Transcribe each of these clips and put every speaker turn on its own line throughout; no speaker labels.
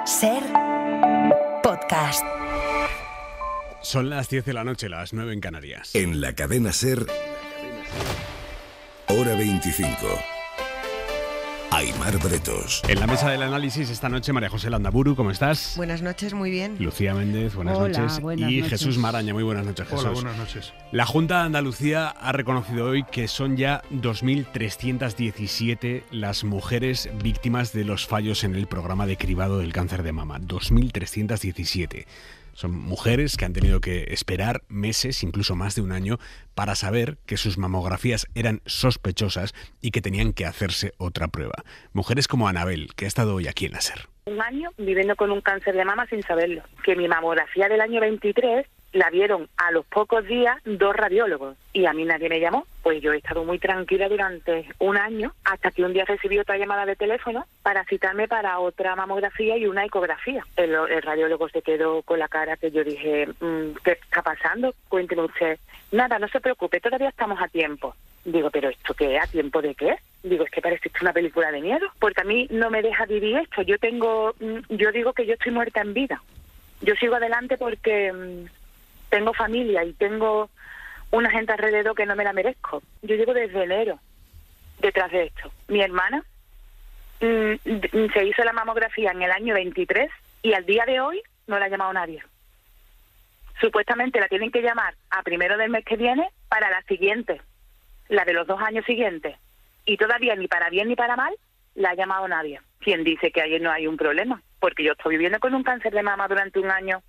Ser podcast.
Son las 10 de la noche, las 9 en Canarias.
En la cadena Ser, Hora 25. Aimar Bretos.
En la mesa del análisis esta noche, María José Landaburu, ¿cómo estás?
Buenas noches, muy bien.
Lucía Méndez, buenas noches.
Buenas
y
noches.
Jesús Maraña, muy buenas noches, Jesús.
Hola, buenas noches.
La Junta de Andalucía ha reconocido hoy que son ya 2.317 las mujeres víctimas de los fallos en el programa de cribado del cáncer de mama. 2.317. Son mujeres que han tenido que esperar meses, incluso más de un año, para saber que sus mamografías eran sospechosas y que tenían que hacerse otra prueba. Mujeres como Anabel, que ha estado hoy aquí en la SER.
Un año viviendo con un cáncer de mama sin saberlo. Que mi mamografía del año 23 la vieron a los pocos días 2 radiólogos y a mí nadie me llamó. Pues yo he estado muy tranquila durante un año hasta que un día recibí otra llamada de teléfono para citarme para otra mamografía y una ecografía. El radiólogo se quedó con la cara que yo dije, ¿qué está pasando? Cuénteme usted. Nada, no se preocupe, todavía estamos a tiempo. Digo, ¿pero esto qué? ¿A tiempo de qué? Digo, es que parece esto una película de miedo, porque a mí no me deja vivir esto. Yo digo que yo estoy muerta en vida. Yo sigo adelante porque tengo familia y tengo una gente alrededor que no me la merezco. Yo llevo desde enero detrás de esto. Mi hermana se hizo la mamografía en el año 23 y al día de hoy no la ha llamado nadie. Supuestamente la tienen que llamar a primero del mes que viene para la siguiente, la de los 2 años siguientes. Y todavía ni para bien ni para mal la ha llamado nadie. ¿Quién dice que ayer no hay un problema? Porque yo estoy viviendo con un cáncer de mama durante un año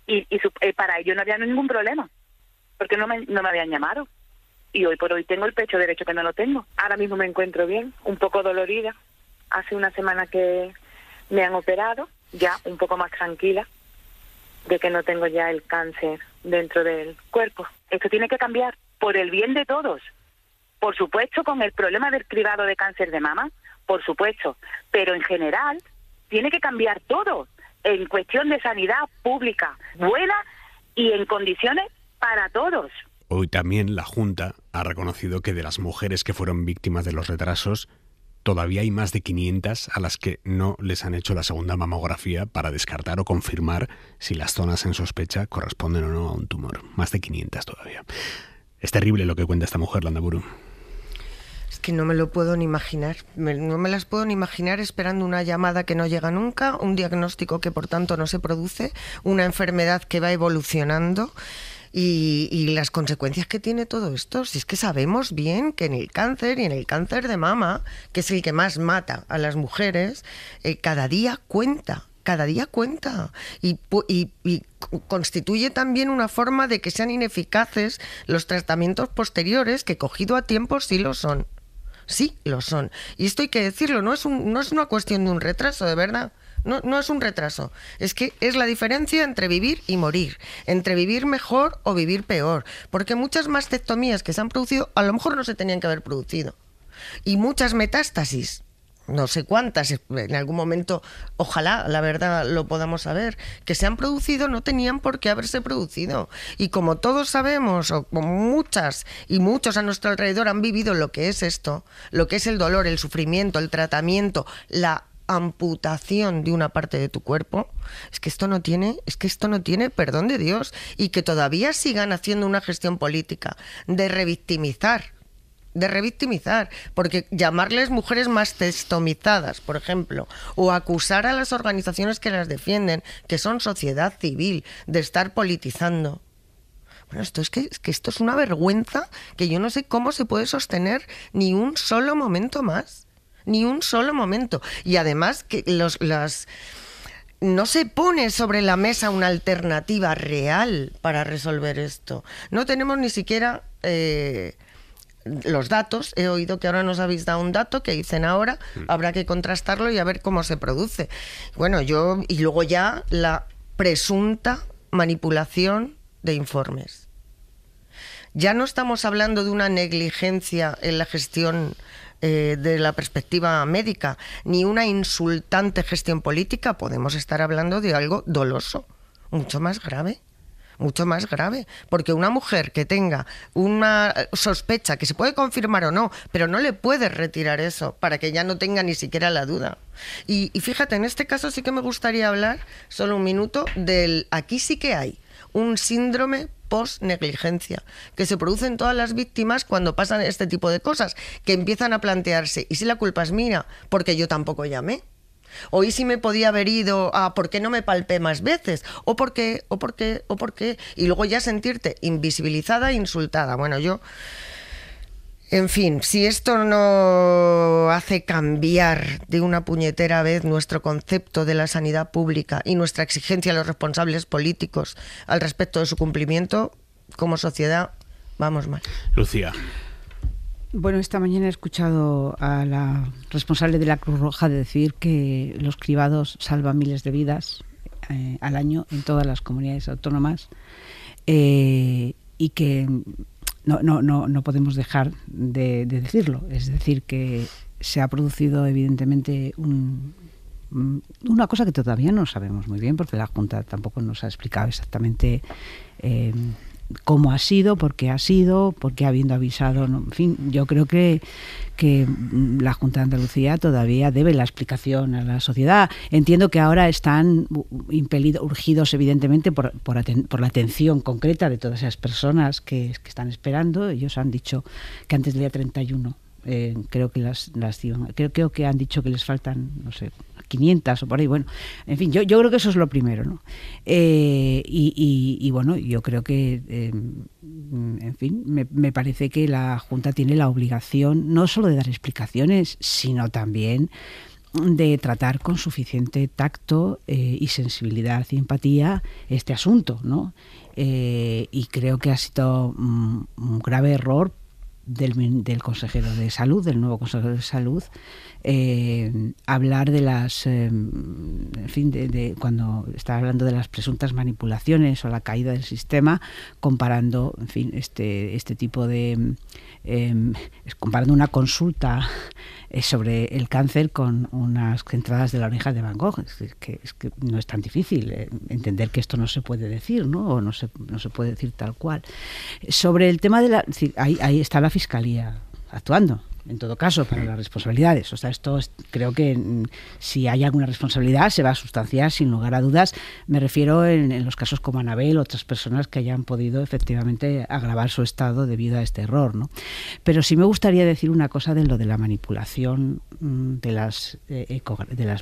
y para ello no había ningún problema. Porque no me habían llamado. Y hoy por hoy tengo el pecho derecho que no lo tengo. Ahora mismo me encuentro bien, un poco dolorida. Hace una semana que me han operado, ya un poco más tranquila de que no tengo ya el cáncer dentro del cuerpo. Esto tiene que cambiar por el bien de todos. Por supuesto, con el problema del cribado de cáncer de mama, por supuesto, pero en general tiene que cambiar todo en cuestión de sanidad pública buena y en condiciones para todos.
Hoy también la Junta ha reconocido que de las mujeres que fueron víctimas de los retrasos, todavía hay más de 500 a las que no les han hecho la segunda mamografía para descartar o confirmar si las zonas en sospecha corresponden o no a un tumor. Más de 500 todavía. Es terrible lo que cuenta esta mujer, Landaburu.
Es que no me lo puedo ni imaginar. No me las puedo ni imaginar esperando una llamada que no llega nunca, un diagnóstico que por tanto no se produce, una enfermedad que va evolucionando. Y las consecuencias que tiene todo esto, si es que sabemos bien que en el cáncer y en el cáncer de mama, que es el que más mata a las mujeres, cada día cuenta. Cada día cuenta y constituye también una forma de que sean ineficaces los tratamientos posteriores, que cogido a tiempo sí lo son. Sí lo son. Y esto hay que decirlo, no es una cuestión de un retraso, de verdad. No es un retraso, es que es la diferencia entre vivir y morir, entre vivir mejor o vivir peor, porque muchas mastectomías que se han producido a lo mejor no se tenían que haber producido, y muchas metástasis, no sé cuántas, en algún momento, ojalá, la verdad, lo podamos saber, que se han producido no tenían por qué haberse producido, y como todos sabemos, o como muchas y muchos a nuestro alrededor han vivido lo que es esto, lo que es el dolor, el sufrimiento, el tratamiento, la amputación de una parte de tu cuerpo, es que esto no tiene perdón de Dios, y que todavía sigan haciendo una gestión política de revictimizar, porque llamarles mujeres mastestomizadas, por ejemplo, o acusar a las organizaciones que las defienden, que son sociedad civil, de estar politizando. Bueno, esto es que esto es una vergüenza que yo no sé cómo se puede sostener ni un solo momento más. Ni un solo momento. Y además que no se pone sobre la mesa una alternativa real para resolver esto. No tenemos ni siquiera los datos. He oído que ahora nos habéis dado un dato que dicen ahora, habrá que contrastarlo y a ver cómo se produce. Bueno, y luego ya la presunta manipulación de informes. Ya no estamos hablando de una negligencia en la gestión de la perspectiva médica, ni una insultante gestión política. Podemos estar hablando de algo doloso, mucho más grave, mucho más grave, porque una mujer que tenga una sospecha que se puede confirmar o no, pero no le puedes retirar eso para que ya no tenga ni siquiera la duda. Y fíjate, en este caso sí que me gustaría hablar, solo un minuto, aquí sí que hay un síndrome post-negligencia que se produce en todas las víctimas cuando pasan este tipo de cosas, que empiezan a plantearse, ¿y si la culpa es mía? Porque yo tampoco llamé. O ¿y si me podía haber ido a por qué no me palpé más veces? ¿O por qué? Y luego ya sentirte invisibilizada e insultada. Bueno, en fin, si esto no hace cambiar de una puñetera vez nuestro concepto de la sanidad pública y nuestra exigencia a los responsables políticos al respecto de su cumplimiento, como sociedad vamos mal.
Lucía.
Bueno, esta mañana he escuchado a la responsable de la Cruz Roja decir que los cribados salvan miles de vidas al año en todas las comunidades autónomas y que no podemos dejar de decirlo. Es decir, que se ha producido evidentemente una cosa que todavía no sabemos muy bien, porque la Junta tampoco nos ha explicado exactamente cómo ha sido, por qué habiendo avisado, ¿no? En fin, yo creo que la Junta de Andalucía todavía debe la explicación a la sociedad. Entiendo que ahora están urgidos evidentemente por la atención concreta de todas esas personas que están esperando. Ellos han dicho que antes del día 31 creo que creo que han dicho que les faltan, no sé, 500 o por ahí. Bueno, en fin, yo creo que eso es lo primero, ¿no? Y bueno, yo creo que, en fin, me parece que la Junta tiene la obligación no solo de dar explicaciones, sino también de tratar con suficiente tacto y sensibilidad y empatía este asunto, ¿no? Y creo que ha sido un grave error del consejero de salud, del nuevo consejero de salud, hablar de las en fin, de cuando está hablando de las presuntas manipulaciones o la caída del sistema, comparando, en fin, este tipo de comparando una consulta sobre el cáncer con unas entradas de la oreja de Van Gogh. Es que no es tan difícil entender que esto no se puede decir, ¿no? O no se puede decir tal cual. Sobre el tema de ahí está la Fiscalía actuando, en todo caso, para las responsabilidades. O sea, creo que si hay alguna responsabilidad se va a sustanciar sin lugar a dudas. Me refiero en los casos como Anabel, otras personas que hayan podido efectivamente agravar su estado debido a este error, ¿no? Pero sí me gustaría decir una cosa de lo de la manipulación de las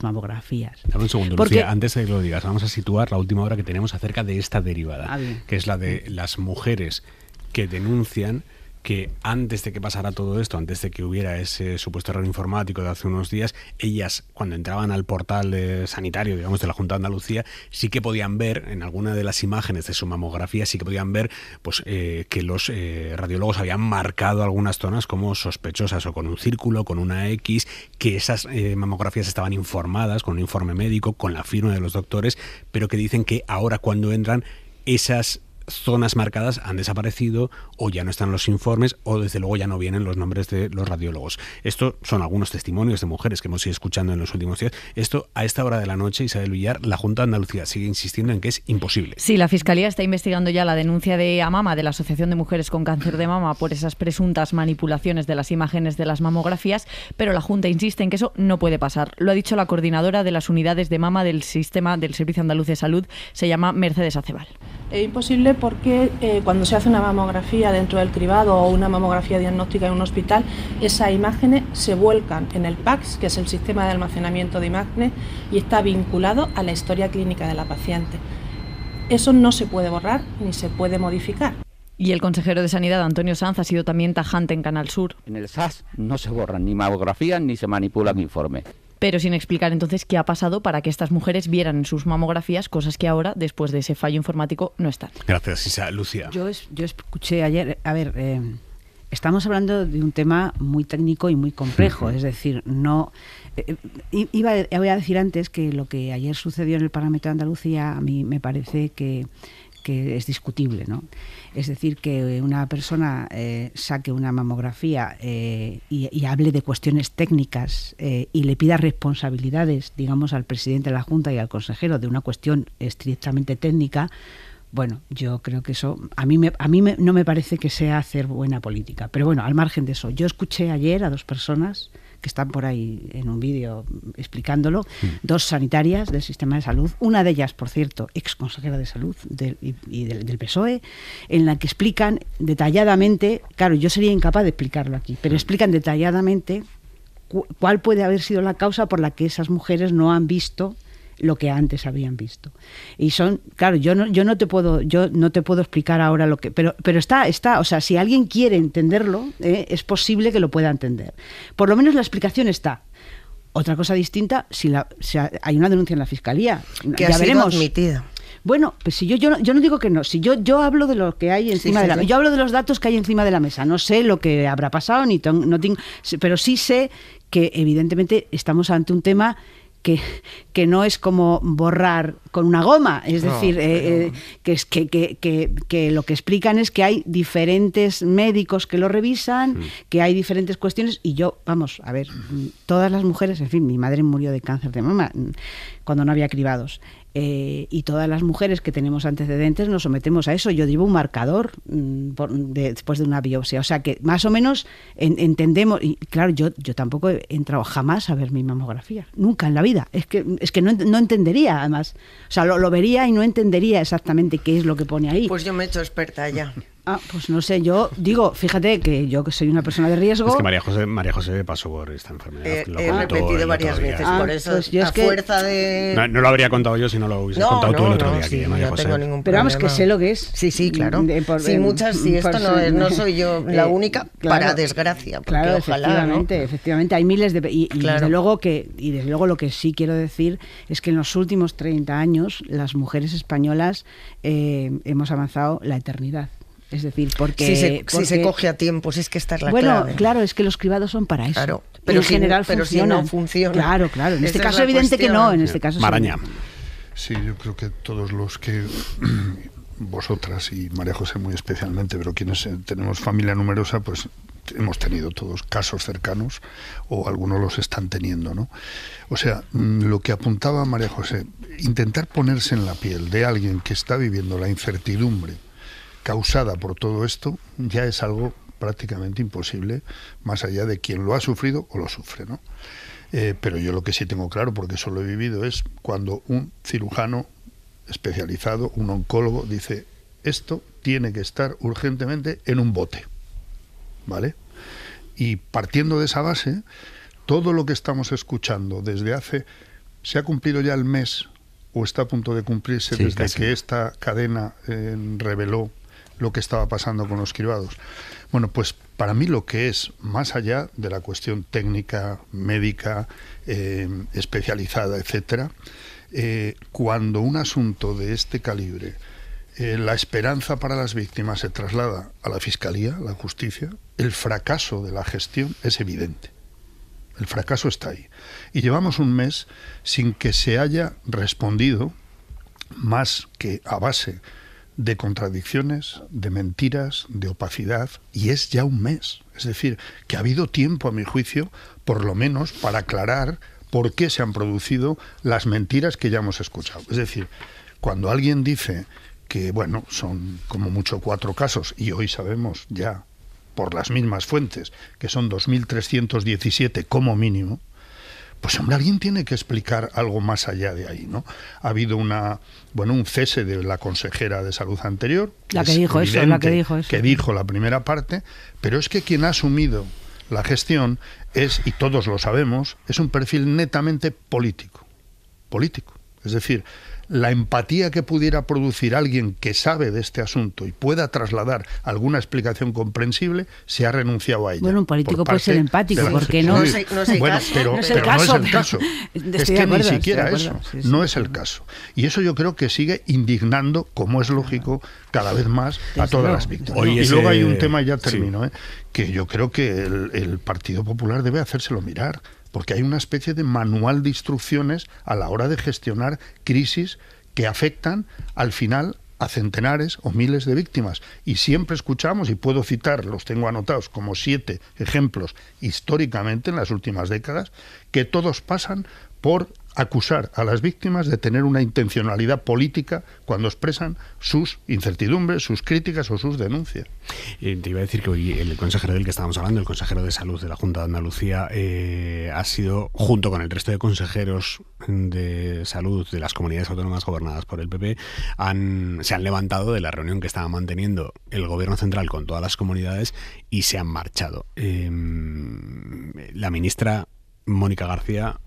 mamografías. Dame
un segundo, Lucía, antes de que lo digas, vamos a situar la última hora que tenemos acerca de esta derivada, que es la de las mujeres que denuncian que antes de que pasara todo esto, antes de que hubiera ese supuesto error informático de hace unos días, ellas, cuando entraban al portal sanitario, digamos, de la Junta de Andalucía, sí que podían ver, en alguna de las imágenes de su mamografía, sí que podían ver pues que los radiólogos habían marcado algunas zonas como sospechosas, o con un círculo, con una X, que esas mamografías estaban informadas, con un informe médico, con la firma de los doctores, pero que dicen que ahora cuando entran, esas zonas marcadas han desaparecido, o ya no están los informes, o desde luego ya no vienen los nombres de los radiólogos. Estos son algunos testimonios de mujeres que hemos ido escuchando en los últimos días. Esto, a esta hora de la noche, Isabel Villar, la Junta de Andalucía sigue insistiendo en que es imposible.
Sí, la Fiscalía está investigando ya la denuncia de AMAMA, de la Asociación de Mujeres con Cáncer de Mama, por esas presuntas manipulaciones de las imágenes de las mamografías, pero la Junta insiste en que eso no puede pasar. Lo ha dicho la coordinadora de las unidades de mama del sistema del Servicio Andaluz de Salud, se llama Mercedes Acebal.
Es imposible porque cuando se hace una mamografía dentro del cribado o una mamografía diagnóstica en un hospital, esas imágenes se vuelcan en el PACS, que es el sistema de almacenamiento de imágenes, y está vinculado a la historia clínica de la paciente. Eso no se puede borrar ni se puede modificar.
Y el consejero de Sanidad, Antonio Sanz, ha sido también tajante en Canal Sur.
En el SAS no se borran ni mamografías ni se manipulan informes.
Pero sin explicar entonces qué ha pasado para que estas mujeres vieran en sus mamografías cosas que ahora, después de ese fallo informático, no están. Gracias,
Isa. Lucía.
Yo escuché ayer, estamos hablando de un tema muy técnico y muy complejo, es decir, no... voy a decir antes que lo que ayer sucedió en el Parlamento de Andalucía a mí me parece que es discutible, ¿no? Es decir, que una persona saque una mamografía y hable de cuestiones técnicas y le pida responsabilidades, digamos, al presidente de la Junta y al consejero de una cuestión estrictamente técnica, Bueno, yo creo que eso, no me parece que sea hacer buena política. Pero bueno, al margen de eso, yo escuché ayer a 2 personas que están por ahí en un vídeo explicándolo, 2 sanitarias del sistema de salud, una de ellas, por cierto, ex consejera de salud del PSOE, en la que explican detalladamente, claro, yo sería incapaz de explicarlo aquí, pero explican detalladamente cuál puede haber sido la causa por la que esas mujeres no han visto lo que antes habían visto. Y son, claro, yo no te puedo explicar ahora lo que, pero está, o sea, si alguien quiere entenderlo, es posible que lo pueda entender. Por lo menos la explicación está. Otra cosa distinta, si hay una denuncia en la fiscalía,
que
ya
ha sido
veremos.
admitida.
Bueno, pues si yo no digo que no, si yo hablo de lo que hay encima de la mesa, yo hablo de los datos que hay encima de la mesa, no sé lo que habrá pasado, pero sí sé que evidentemente estamos ante un tema que no es como borrar con una goma, es decir, que lo que explican es que hay diferentes médicos que lo revisan, que hay diferentes cuestiones, y yo, vamos, a ver, todas las mujeres, en fin, mi madre murió de cáncer de mama cuando no había cribados. Y todas las mujeres que tenemos antecedentes nos sometemos a eso. Yo llevo un marcador después de una biopsia. O sea que más o menos entendemos. Y claro, yo tampoco he entrado jamás a ver mi mamografía. Nunca en la vida. Es que no entendería, además. O sea, lo vería y no entendería exactamente qué es lo que pone ahí.
Pues yo me he hecho experta ya.
Pues no sé, yo digo, fíjate que yo que soy una persona de riesgo...
Es que María José pasó por esta enfermedad.
He repetido varias veces, por eso
pues yo
fuerza de...
No lo habría contado yo si no lo hubiese contado tú el otro día aquí, María José.
Tengo ningún
Pero vamos,
problema.
que sé lo que es.
Sí, claro. No soy yo la única, claro, para desgracia.
Claro,
ojalá,
efectivamente, hay miles de... Y
claro.
desde luego lo que sí quiero decir es que en los últimos 30 años las mujeres españolas hemos avanzado la eternidad. Es decir, porque
si se coge a tiempo, si es que esta es la
clave.
Bueno,
claro, es que los cribados son para eso.
Claro,
pero en general
pero
funcionan.
Si no funciona.
Claro. En este caso es evidente que no, en este caso
Maraña.
Sí, yo creo que todos los que vosotras y María José muy especialmente, pero quienes tenemos familia numerosa, pues hemos tenido todos casos cercanos o algunos los están teniendo, ¿no? O sea, lo que apuntaba María José, intentar ponerse en la piel de alguien que está viviendo la incertidumbre causada por todo esto ya es algo prácticamente imposible, más allá de quien lo ha sufrido o lo sufre, ¿no? Pero yo lo que sí tengo claro, porque eso lo he vivido, es cuando un cirujano especializado, un oncólogo, dice esto tiene que estar urgentemente en un bote, ¿vale? Y partiendo de esa base, todo lo que estamos escuchando desde se ha cumplido ya el mes o está a punto de cumplirse desde casi que esta cadena reveló lo que estaba pasando con los cribados. Bueno, pues para mí lo que es, más allá de la cuestión técnica, médica, especializada, etcétera, cuando un asunto de este calibre, la esperanza para las víctimas se traslada a la Fiscalía, a la justicia, el fracaso de la gestión es evidente. El fracaso está ahí. Y llevamos un mes sin que se haya respondido, más que a base de contradicciones, de mentiras, de opacidad, y es ya un mes. Es decir, que ha habido tiempo, a mi juicio, por lo menos para aclarar por qué se han producido las mentiras que ya hemos escuchado. Es decir, cuando alguien dice que, bueno, son como mucho 4 casos, y hoy sabemos ya, por las mismas fuentes, que son 2.317 como mínimo, pues hombre, alguien tiene que explicar algo más allá de ahí, ¿no? Ha habido un cese de la consejera de salud anterior,
la que dijo eso,
que dijo la primera parte, pero es que quien ha asumido la gestión es, y todos lo sabemos, es un perfil netamente político. Es decir, la empatía que pudiera producir alguien que sabe de este asunto y pueda trasladar alguna explicación comprensible, se ha renunciado a ella.
Bueno, un político puede ser empático, ¿por qué no?
Bueno, pero no es el caso. Es que ni siquiera eso, no es el caso. Y eso yo creo que sigue indignando, como es lógico, cada vez más a todas las víctimas. Y luego hay un tema, ya termino, que yo creo que el Partido Popular debe hacérselo mirar, porque hay una especie de manual de instrucciones a la hora de gestionar crisis que afectan al final a centenares o miles de víctimas. Y siempre escuchamos, y puedo citar, los tengo anotados como 7 ejemplos históricamente en las últimas décadas, que todos pasan por acusar a las víctimas de tener una intencionalidad política cuando expresan sus incertidumbres, sus críticas o sus denuncias.
Te iba a decir que hoy el consejero del que estábamos hablando, el consejero de Salud de la Junta de Andalucía, ha sido, junto con el resto de consejeros de salud de las comunidades autónomas gobernadas por el PP, se han levantado de la reunión que estaba manteniendo el gobierno central con todas las comunidades y se han marchado. La ministra Mónica García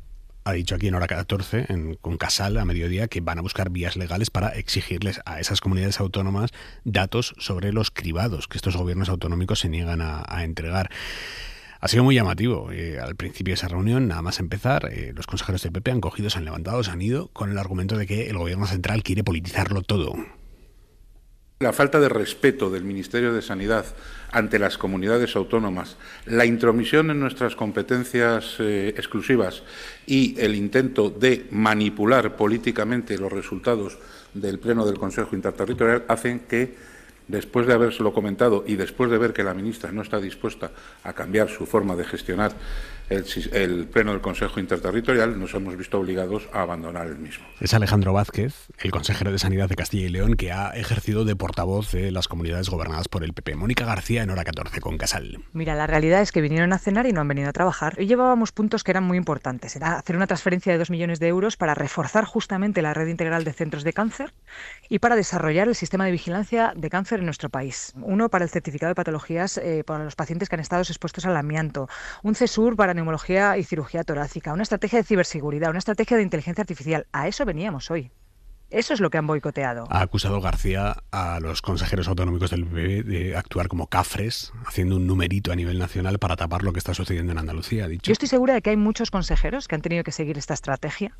ha dicho aquí en Hora 14, con Casal, a mediodía, que van a buscar vías legales para exigirles a esas comunidades autónomas datos sobre los cribados que estos gobiernos autonómicos se niegan a entregar. Ha sido muy llamativo. Al principio de esa reunión, nada más empezar, los consejeros del PP han cogido, se han levantado, se han ido con el argumento de que el gobierno central quiere politizarlo todo.
La falta de respeto del Ministerio de Sanidad ante las comunidades autónomas, la intromisión en nuestras competencias exclusivas y el intento de manipular políticamente los resultados del Pleno del Consejo Interterritorial hacen que, después de habérselo comentado y después de ver que la ministra no está dispuesta a cambiar su forma de gestionar el Pleno del Consejo Interterritorial, nos hemos visto obligados a abandonar el mismo.
Es Alejandro Vázquez, el consejero de Sanidad de Castilla y León, que ha ejercido de portavoz de las comunidades gobernadas por el PP. Mónica García en Hora 14 con Casal.
Mira, la realidad es que vinieron a cenar y no han venido a trabajar. Hoy llevábamos puntos que eran muy importantes. Era hacer una transferencia de 2 millones de euros para reforzar justamente la red integral de centros de cáncer y para desarrollar el sistema de vigilancia de cáncer en nuestro país. Uno para el certificado de patologías para los pacientes que han estado expuestos al amianto. Un CESUR para neumología y cirugía torácica. Una estrategia de ciberseguridad. Una estrategia de inteligencia artificial. A eso veníamos hoy. Eso es lo que han boicoteado.
Ha acusado García a los consejeros autonómicos del PP de actuar como cafres, haciendo un numerito a nivel nacional para tapar lo que está sucediendo en Andalucía, ha dicho.
Yo estoy segura de que hay muchos consejeros que han tenido que seguir esta estrategia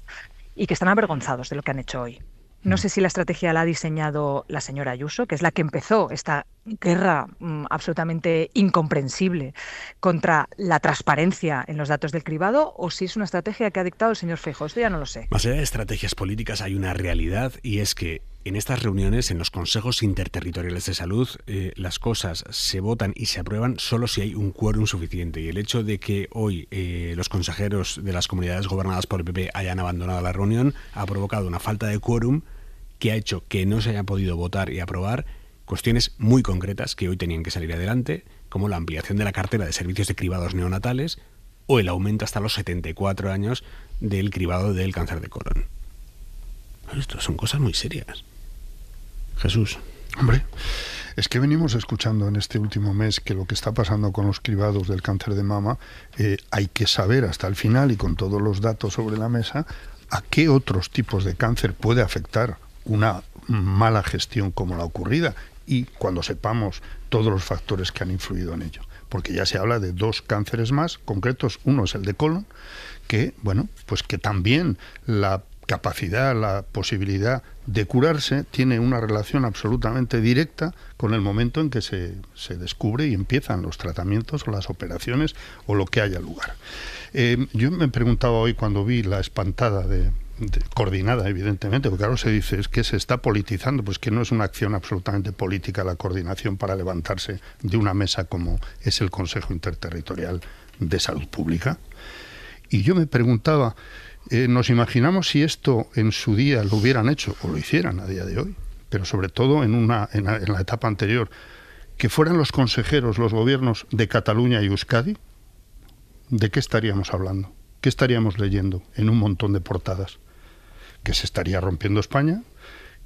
y que están avergonzados de lo que han hecho hoy. No sé si la estrategia la ha diseñado la señora Ayuso, que es la que empezó esta guerra absolutamente incomprensible contra la transparencia en los datos del cribado, o si es una estrategia que ha dictado el señor Feijóo. Esto ya no lo sé.
Más allá de estrategias políticas hay una realidad, y es que en estas reuniones, en los consejos interterritoriales de salud, las cosas se votan y se aprueban solo si hay un quórum suficiente. Y el hecho de que hoy los consejeros de las comunidades gobernadas por el PP hayan abandonado la reunión ha provocado una falta de quórum que ha hecho que no se haya podido votar y aprobar cuestiones muy concretas que hoy tenían que salir adelante, como la ampliación de la cartera de servicios de cribados neonatales o el aumento hasta los 74 años del cribado del cáncer de colon. Esto son cosas muy serias. Jesús.
Hombre, es que venimos escuchando en este último mes que lo que está pasando con los cribados del cáncer de mama, hay que saber hasta el final y con todos los datos sobre la mesa a qué otros tipos de cáncer puede afectar una mala gestión como la ocurrida, y cuando sepamos todos los factores que han influido en ello. Porque ya se habla de 2 cánceres más concretos. Uno es el de colon, que, bueno, pues que también la capacidad, la posibilidad de curarse tiene una relación absolutamente directa con el momento en que se descubre y empiezan los tratamientos o las operaciones o lo que haya lugar. Yo me preguntaba hoy, cuando vi la espantada coordinada, evidentemente, porque claro, se dice es que se está politizando, pues que no es una acción absolutamente política la coordinación para levantarse de una mesa como es el Consejo Interterritorial de Salud Pública. Y yo me preguntaba, nos imaginamos si esto en su día lo hubieran hecho, o lo hicieran a día de hoy, pero sobre todo en la etapa anterior, que fueran los consejeros, los gobiernos de Cataluña y Euskadi, ¿de qué estaríamos hablando? ¿Qué estaríamos leyendo en un montón de portadas? Que se estaría rompiendo España,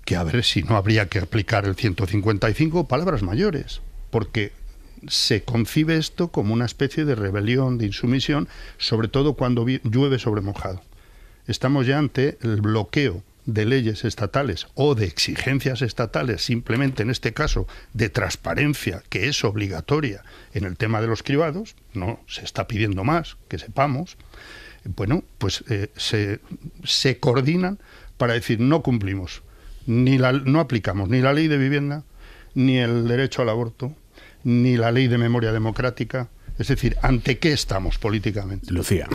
que a ver si no habría que aplicar el 155, palabras mayores, porque se concibe esto como una especie de rebelión, de insumisión, sobre todo cuando llueve sobre mojado. Estamos ya ante el bloqueo de leyes estatales o de exigencias estatales, simplemente en este caso de transparencia, que es obligatoria en el tema de los cribados, no se está pidiendo más, que sepamos. Bueno, pues se coordinan para decir no cumplimos, no aplicamos ni la ley de vivienda, ni el derecho al aborto, ni la ley de memoria democrática. Es decir, ¿ante qué estamos políticamente?
Lucía.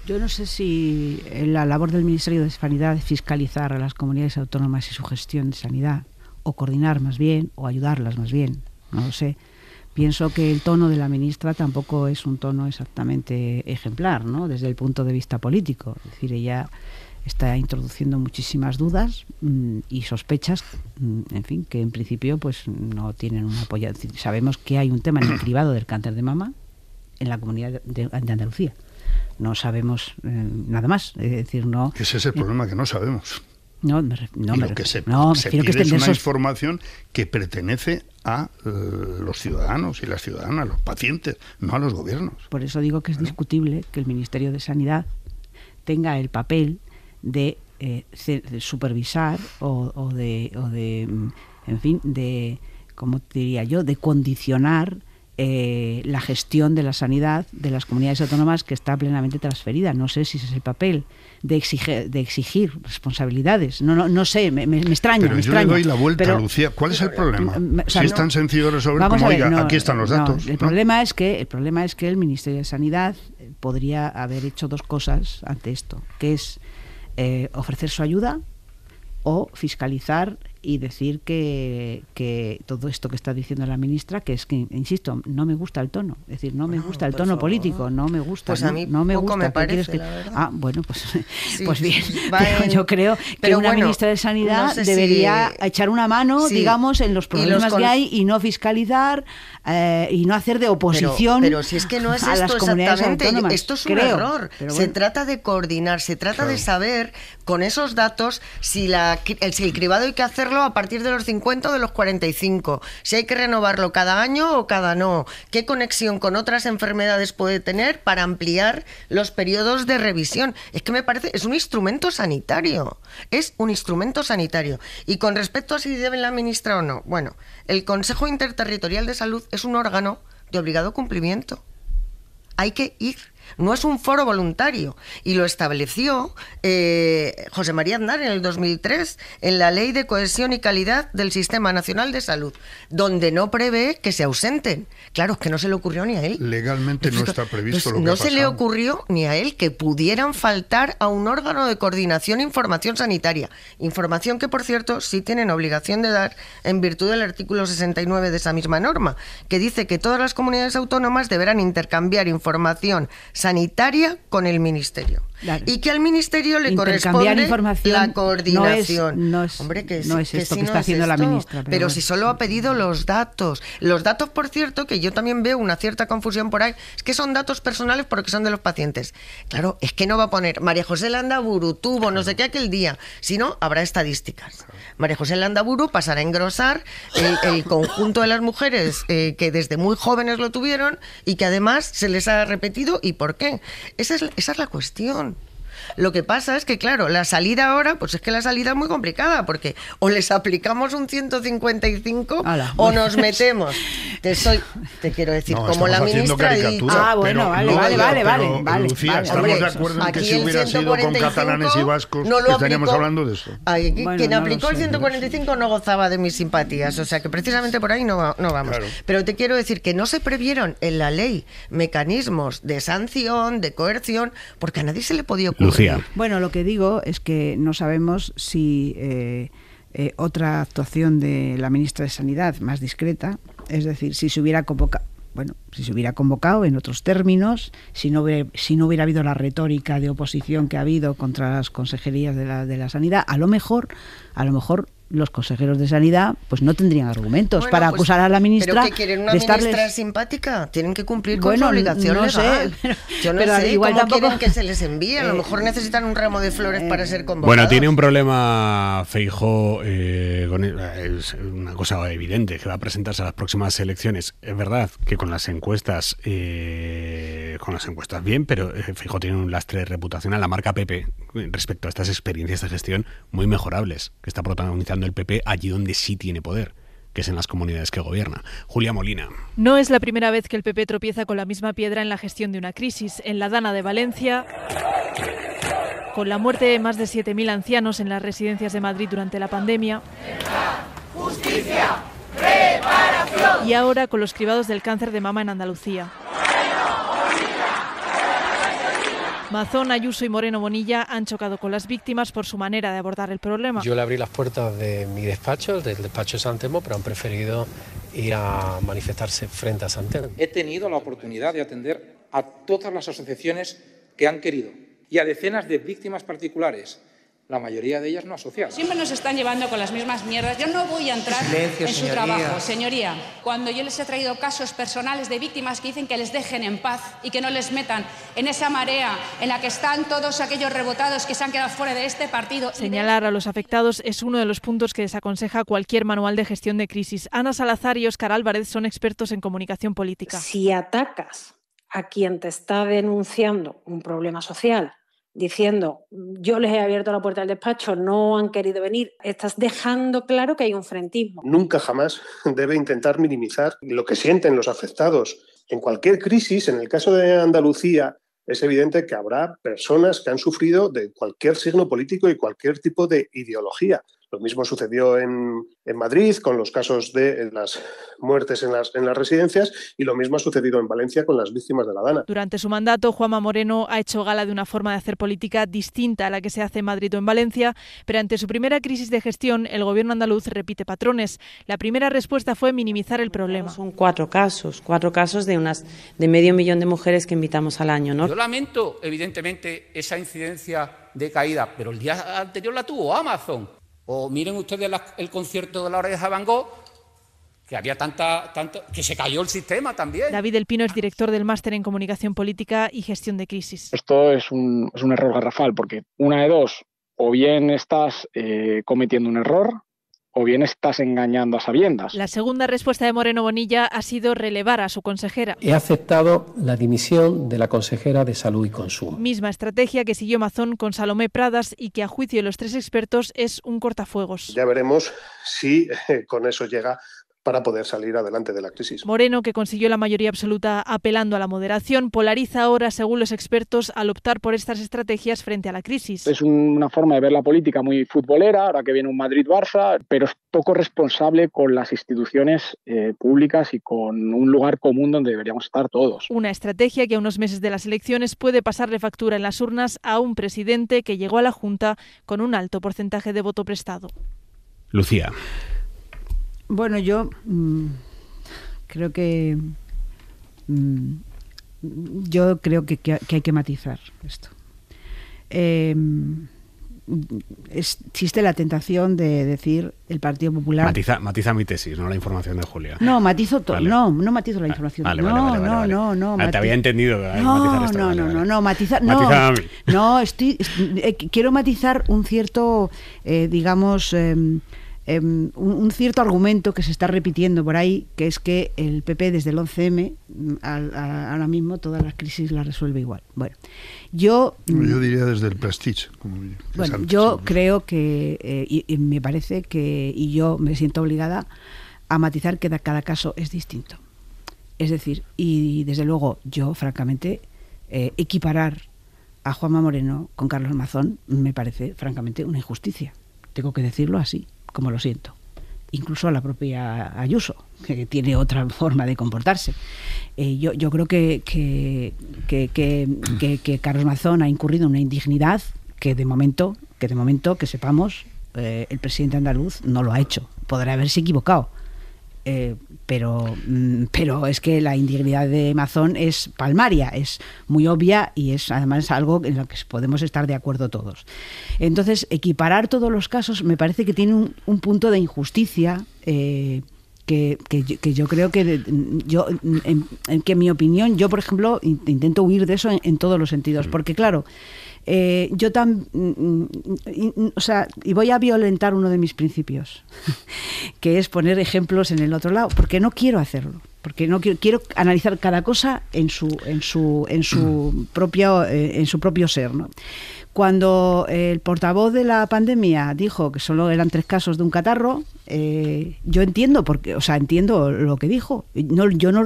Yo no sé si la labor del Ministerio de Sanidad es fiscalizar a las comunidades autónomas y su gestión de sanidad, o coordinar más bien, o ayudarlas más bien, no lo sé. pienso que el tono de la ministra tampoco es un tono exactamente ejemplar, ¿no?, desde el punto de vista político. Es decir, ella está introduciendo muchísimas dudas y sospechas, en fin, que en principio pues no tienen un apoyo. Es decir, sabemos que hay un tema en el cribado del cáncer de mama en la comunidad de Andalucía. No sabemos nada más. Es decir, no.
Ese es el problema, que no sabemos.
No,
lo que se pide es una información que pertenece a los ciudadanos y las ciudadanas, los pacientes, no a los gobiernos.
Por eso digo que es discutible que el Ministerio de Sanidad tenga el papel de supervisar o de, en fin, de, ¿cómo diría yo?, de condicionar la gestión de la sanidad de las comunidades autónomas, que está plenamente transferida. No sé si ese es el papel de exigir responsabilidades. No sé, me extraña.
Pero yo le doy la vuelta, Lucía. ¿Cuál es el problema? Si es tan sencillo de resolver como, oiga, aquí están los datos.
El problema es que el Ministerio de Sanidad podría haber hecho dos cosas ante esto, que es ofrecer su ayuda o fiscalizar y decir que todo esto que está diciendo la ministra, que es que, insisto, no me gusta el tono. Es decir, no me gusta el tono político, no me gusta.
Pues a mí no me gusta. Me parece, la verdad.
Bueno, pues, sí, pues bien. Pero yo creo que una ministra de Sanidad debería echar una mano, digamos, en los problemas que hay y no fiscalizar y no hacer de oposición.
Pero si es que no es esto exactamente. Esto es un error. Se trata de coordinar, se trata de saber con esos datos si el cribado hay que hacerlo a partir de los 50 o de los 45, si hay que renovarlo cada año o cada no, qué conexión con otras enfermedades puede tener para ampliar los periodos de revisión. Es que me parece, es un instrumento sanitario, Y con respecto a si debe la ministra o no, bueno, el Consejo Interterritorial de Salud es un órgano de obligado cumplimiento. Hay que ir. No es un foro voluntario, y lo estableció José María Aznar en el 2003 en la Ley de Cohesión y Calidad del Sistema Nacional de Salud, donde no prevé que se ausenten. Claro, es que no se le ocurrió ni a él.
Legalmente no está previsto lo que
no se le ocurrió ni a él que pudieran faltar a un órgano de coordinación e información sanitaria. Información que, por cierto, sí tienen obligación de dar en virtud del artículo 69 de esa misma norma, que dice que todas las comunidades autónomas deberán intercambiar información sanitaria con el Ministerio. Claro. Y que al Ministerio le corresponde la coordinación.
No es esto que está haciendo la ministra.
Pero bueno, si solo ha pedido los datos. Los datos, por cierto, que yo también veo una cierta confusión por ahí, es que son datos personales porque son de los pacientes. Claro, es que no va a poner María José Landaburu tuvo no sé qué aquel día, sino habrá estadísticas. María José Landaburu pasará a engrosar el conjunto de las mujeres que desde muy jóvenes lo tuvieron y que además se les ha repetido. ¿Y por qué? Esa es la cuestión. Lo que pasa es que, claro, la salida ahora, pues es que la salida es muy complicada, porque o les aplicamos un 155 o nos metemos. Te quiero decir,
no,
como la ministra
vale. Lucía, estamos de acuerdo en que si hubiera sido con catalanes y vascos, estaríamos hablando de eso.
Quien aplicó el 145 no gozaba de mis simpatías, o sea que precisamente por ahí no vamos. Claro. Pero te quiero decir que no se previeron en la ley mecanismos de sanción, de coerción, porque a nadie se le podía ocurrir.
Lucía.
Bueno, lo que digo es que no sabemos si otra actuación de la ministra de Sanidad más discreta, es decir, si se hubiera convocado en otros términos, si no hubiera habido la retórica de oposición que ha habido contra las consejerías de la sanidad, a lo mejor los consejeros de sanidad pues no tendrían argumentos para acusar a la ministra.
¿Pero qué quieren? ¿Una ministra simpática? Tienen que cumplir con su obligación legal. Yo no sé igual cómo tampoco quieren que se les envíe. A lo mejor necesitan un ramo de flores para ser convocados.
Bueno, tiene un problema Feijóo, es una cosa evidente, que va a presentarse a las próximas elecciones. Es verdad que con las encuestas bien, pero Feijóo tiene un lastre reputacional, la marca PP, respecto a estas experiencias de gestión muy mejorables que está protagonizando el PP allí donde sí tiene poder, que es en las comunidades que gobierna. Julia Molina.
No es la primera vez que el PP tropieza con la misma piedra en la gestión de una crisis. En la Dana de Valencia, con la muerte de más de 7.000 ancianos en las residencias de Madrid durante la pandemia. Justicia, reparación. Y ahora con los cribados del cáncer de mama en Andalucía. Mazón, Ayuso y Moreno Bonilla han chocado con las víctimas por su manera de abordar el problema.
Yo le abrí las puertas de mi despacho, del despacho de San Telmo, pero han preferido ir a manifestarse frente a San Telmo.
He tenido la oportunidad de atender a todas las asociaciones que han querido y a decenas de víctimas particulares, la mayoría de ellas no asociadas.
Siempre nos están llevando con las mismas mierdas. Yo no voy a entrar en su trabajo, señoría. Cuando yo les he traído casos personales de víctimas que dicen que les dejen en paz y que no les metan en esa marea en la que están todos aquellos rebotados que se han quedado fuera de este partido.
Señalar a los afectados es uno de los puntos que desaconseja cualquier manual de gestión de crisis. Ana Salazar y Óscar Álvarez son expertos en comunicación política.
Si atacas a quien te está denunciando un problema social, diciendo, yo les he abierto la puerta del despacho, no han querido venir, estás dejando claro que hay un frentismo.
Nunca jamás debe intentar minimizar lo que sienten los afectados. En cualquier crisis, en el caso de Andalucía, es evidente que habrá personas que han sufrido de cualquier signo político y cualquier tipo de ideología. Lo mismo sucedió en Madrid con los casos de las muertes en las residencias y lo mismo ha sucedido en Valencia con las víctimas de la Dana.
Durante su mandato, Juanma Moreno ha hecho gala de una forma de hacer política distinta a la que se hace en Madrid o en Valencia, pero ante su primera crisis de gestión, el gobierno andaluz repite patrones. La primera respuesta fue minimizar el problema.
Son cuatro casos de medio millón de mujeres que invitamos al año, ¿no?
Yo lamento, evidentemente, esa incidencia de caída, pero el día anterior la tuvo Amazon. O miren ustedes el concierto de la Oreja de Van Gogh, que había que se cayó el sistema también.
David del Pino es director del Máster en Comunicación Política y Gestión de Crisis.
Esto es un error garrafal, porque una de dos, o bien estás cometiendo un error, o bien estás engañando a sabiendas.
La segunda respuesta de Moreno Bonilla ha sido relevar a su consejera.
He aceptado la dimisión de la consejera de Salud y Consumo.
Misma estrategia que siguió Mazón con Salomé Pradas y que a juicio de los tres expertos es un cortafuegos.
Ya veremos si con eso llega para poder salir adelante de la crisis.
Moreno, que consiguió la mayoría absoluta apelando a la moderación, polariza ahora, según los expertos, al optar por estas estrategias frente a la crisis.
Es una forma de ver la política muy futbolera, ahora que viene un Madrid-Barça, pero es poco responsable con las instituciones públicas y con un lugar común donde deberíamos estar todos.
Una estrategia que a unos meses de las elecciones puede pasarle factura en las urnas a un presidente que llegó a la Junta con un alto porcentaje de voto prestado.
Lucía.
Bueno, yo creo que hay que matizar esto. Existe la tentación de decir el Partido Popular.
Matiza mi tesis, no la información de Julia.
No, matizo todo. Vale. No matizo la información.
Vale.
No.
Te había entendido.
Matizar.
Matizar a mí.
No, quiero matizar un cierto, un cierto argumento que se está repitiendo por ahí, que es que el PP desde el 11M ahora mismo todas las crisis las resuelve igual. Bueno, yo
diría desde el Prestige.
Yo creo que, y me parece que, y yo me siento obligada a matizar que cada caso es distinto. Es decir, y desde luego yo, francamente, equiparar a Juanma Moreno con Carlos Mazón me parece, francamente, una injusticia. Tengo que decirlo así, como lo siento. Incluso a la propia Ayuso, que tiene otra forma de comportarse. Yo creo que Carlos Mazón ha incurrido en una indignidad que de momento, que sepamos, el presidente andaluz no lo ha hecho. Podrá haberse equivocado. Pero es que la indignidad de Mazón es palmaria, es muy obvia y es además algo en lo que podemos estar de acuerdo todos. Entonces, equiparar todos los casos me parece que tiene un punto de injusticia que yo creo que que en mi opinión, yo por ejemplo intento huir de eso en todos los sentidos, porque claro, y voy a violentar uno de mis principios, que es poner ejemplos en el otro lado, porque no quiero hacerlo, porque no quiero analizar cada cosa en su propio ser, ¿no? Cuando el portavoz de la pandemia dijo que solo eran 3 casos de un catarro, yo entiendo entiendo lo que dijo. Yo no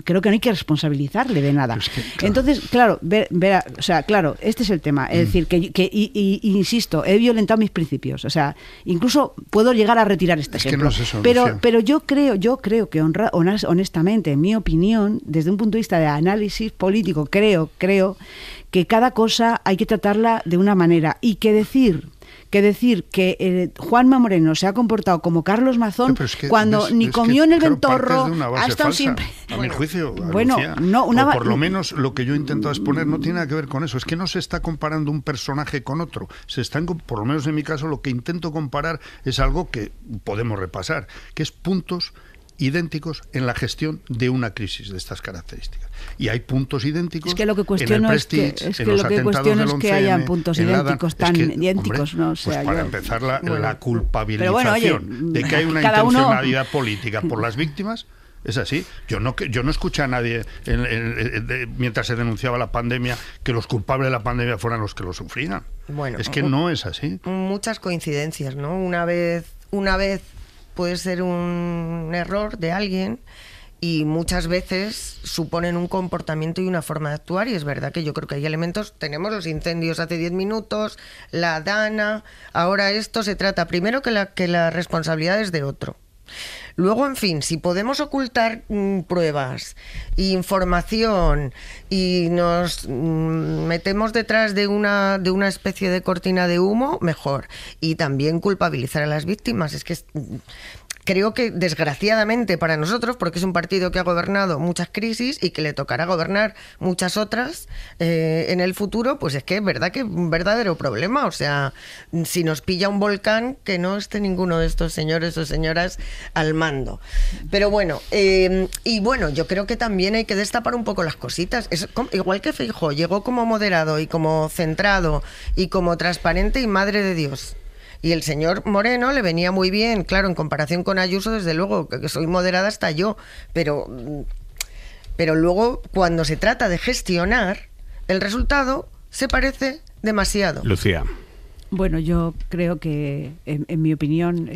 creo que no hay que responsabilizarle de nada. Entonces, claro, claro, este es el tema. Es decir, insisto, he violentado mis principios. O sea, incluso puedo llegar a retirar este ejemplo.
Que no es eso,
pero yo creo que honestamente, en mi opinión, desde un punto de vista de análisis político, creo que cada cosa hay que tratarla de una manera, y que decir que Juanma Moreno se ha comportado como Carlos Mazón cuando ni comió en el ventorro, ha estado siempre...
A mi juicio,
o
por lo menos lo que yo he intentado exponer no tiene nada que ver con eso. Es que no se está comparando un personaje con otro. Por lo menos en mi caso, lo que intento comparar es algo que podemos repasar, que es puntos idénticos en la gestión de una crisis de estas características. Y hay puntos idénticos
en el Prestige, en los atentados del 11M, que hayan puntos idénticos tan idénticos.
Hombre,
¿no? O sea,
pues para empezar, la culpabilización de que hay una intencionalidad política por las víctimas es así. Yo no escuché a nadie mientras se denunciaba la pandemia que los culpables de la pandemia fueran los que lo sufrían.
Bueno,
es que no es así.
Muchas coincidencias, ¿no? Una vez puede ser un error de alguien, y muchas veces suponen un comportamiento y una forma de actuar, y es verdad que yo creo que hay elementos. Tenemos los incendios hace 10 minutos, la Dana, ahora esto. Se trata primero que la responsabilidad es de otro. Luego, en fin, si podemos ocultar pruebas, información, y nos metemos detrás de una especie de cortina de humo, mejor. Y también culpabilizar a las víctimas. Es que creo que, desgraciadamente para nosotros, porque es un partido que ha gobernado muchas crisis y que le tocará gobernar muchas otras en el futuro, pues es que es verdad que es un verdadero problema. O sea, si nos pilla un volcán, que no esté ninguno de estos señores o señoras al mando. Pero bueno, yo creo que también hay que destapar un poco las cositas. Igual que Feijóo llegó como moderado y como centrado y como transparente, y madre de Dios. Y el señor Moreno le venía muy bien, claro, en comparación con Ayuso, desde luego, que soy moderada hasta yo, pero luego, cuando se trata de gestionar, el resultado se parece demasiado.
Lucía.
Bueno, yo creo que, en mi opinión,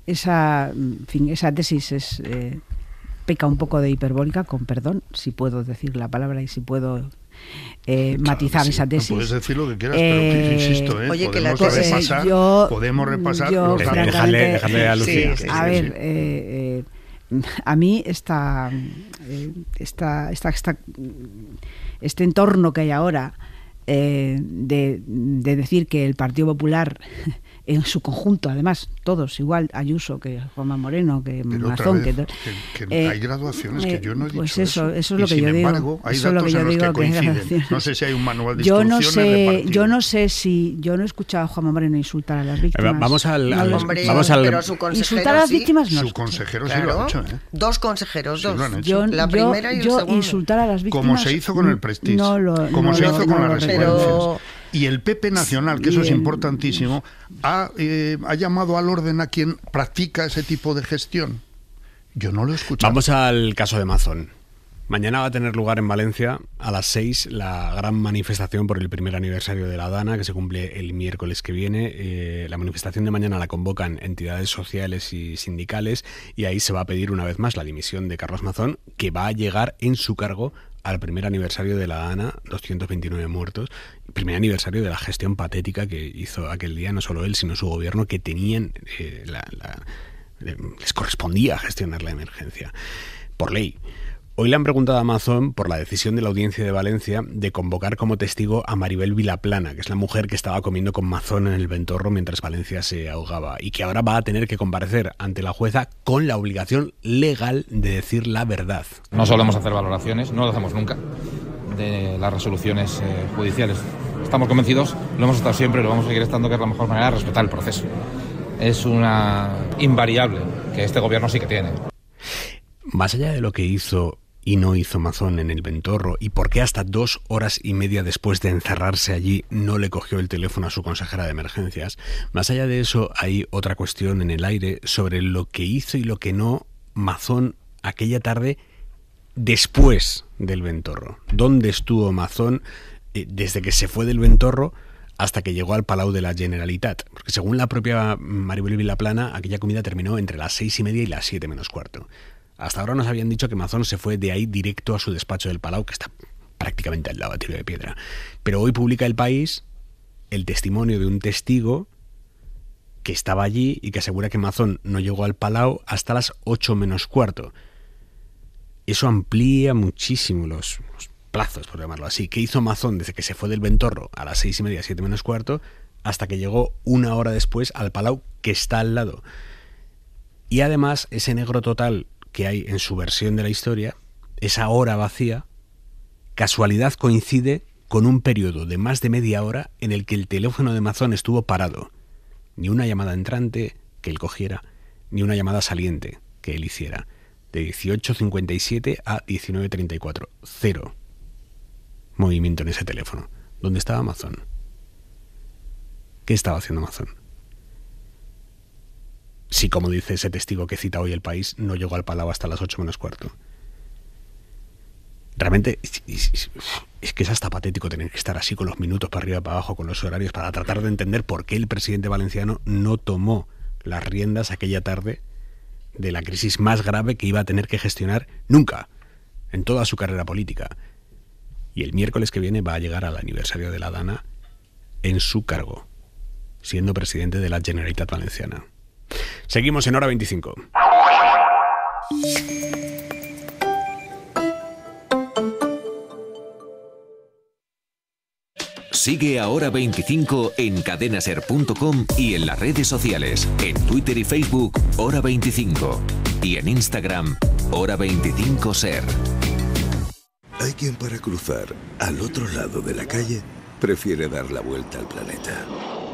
esa tesis peca un poco de hiperbólica, con perdón, si puedo decir la palabra y si puedo... matizar esa tesis.
Puedes decir lo que quieras, pero insisto,
oye,
podemos repasar
los datos.
Dejarle a Lucía.
A ver, a mí este entorno que hay ahora, de decir que el Partido Popular en su conjunto, además, todos igual, Ayuso, que Juanma Moreno, que Mazón,
que hay graduaciones que yo no he dicho
pues eso es lo que
sin
yo
embargo,
digo.
Hay
eso
datos
es lo que
en
yo
los
digo
que coinciden. No sé si hay un manual de instrucciones.
Yo no sé si yo no he escuchado a Juanma Moreno insultar a las víctimas.
Pero su consejero,
insultar a las víctimas no.
Su consejero sí lo ha hecho.
Dos consejeros,
sí,
dos.
Lo han hecho.
La primera y el segundo.
Insultar a las víctimas.
Como se hizo con el Prestige. Como se hizo con las residencias. Y el PP Nacional, que eso es importantísimo, ha llamado al orden a quien practica ese tipo de gestión. Yo no lo he escuchado.
Vamos al caso de Mazón. Mañana va a tener lugar en Valencia a las 6 la gran manifestación por el primer aniversario de la Dana, que se cumple el miércoles que viene. La manifestación de mañana la convocan entidades sociales y sindicales, y ahí se va a pedir una vez más la dimisión de Carlos Mazón, que va a llegar en su cargo al primer aniversario de la Dana, 229 muertos, primer aniversario de la gestión patética que hizo aquel día, no solo él, sino su gobierno, que tenían, les correspondía gestionar la emergencia, por ley. Hoy le han preguntado a Mazón por la decisión de la Audiencia de Valencia de convocar como testigo a Maribel Vilaplana, que es la mujer que estaba comiendo con Mazón en el ventorro mientras Valencia se ahogaba, y que ahora va a tener que comparecer ante la jueza con la obligación legal de decir la verdad.
No solemos hacer valoraciones, no lo hacemos nunca, de las resoluciones judiciales. Estamos convencidos, lo hemos estado siempre y lo vamos a seguir estando, que es la mejor manera de respetar el proceso. Es una invariable que este gobierno sí que tiene.
Más allá de lo que hizo y no hizo Mazón en el ventorro, y por qué hasta 2 horas y media después de encerrarse allí no le cogió el teléfono a su consejera de emergencias, más allá de eso hay otra cuestión en el aire sobre lo que hizo y lo que no Mazón aquella tarde después del ventorro. ¿Dónde estuvo Mazón desde que se fue del ventorro hasta que llegó al Palau de la Generalitat, porque según la propia Maribel Vilaplana, aquella comida terminó entre las 6:30 y las 7 menos cuarto. Hasta ahora nos habían dicho que Mazón se fue de ahí directo a su despacho del Palau, que está prácticamente al lado de Tiro de Piedra. Pero hoy publica El País el testimonio de un testigo que estaba allí y que asegura que Mazón no llegó al Palau hasta las 8 menos cuarto. Eso amplía muchísimo los plazos, por llamarlo así. ¿Qué hizo Mazón desde que se fue del Ventorro a las 6:30, 7 menos cuarto, hasta que llegó una hora después al Palau, que está al lado? Y además, ese negro total que hay en su versión de la historia, esa hora vacía, casualidad coincide con un periodo de más de media hora en el que el teléfono de Mazón estuvo parado. Ni una llamada entrante que él cogiera, ni una llamada saliente que él hiciera. De 18:57 a 19:34. 0 movimiento en ese teléfono. ¿Dónde estaba Mazón? ¿Qué estaba haciendo Mazón? Si, como dice ese testigo que cita hoy El País, no llegó al Palau hasta las 8 menos cuarto. Realmente es que es hasta patético tener que estar así con los minutos para arriba y para abajo, con los horarios, para tratar de entender por qué el presidente valenciano no tomó las riendas aquella tarde de la crisis más grave que iba a tener que gestionar nunca en toda su carrera política. Y el miércoles que viene va a llegar al aniversario de la Dana en su cargo, siendo presidente de la Generalitat Valenciana. Seguimos en Hora 25.
Sigue a Hora 25 en cadenaser.com y en las redes sociales, en Twitter y Facebook, Hora 25, y en Instagram, Hora 25 Ser.
Hay quien para cruzar al otro lado de la calle prefiere dar la vuelta al planeta.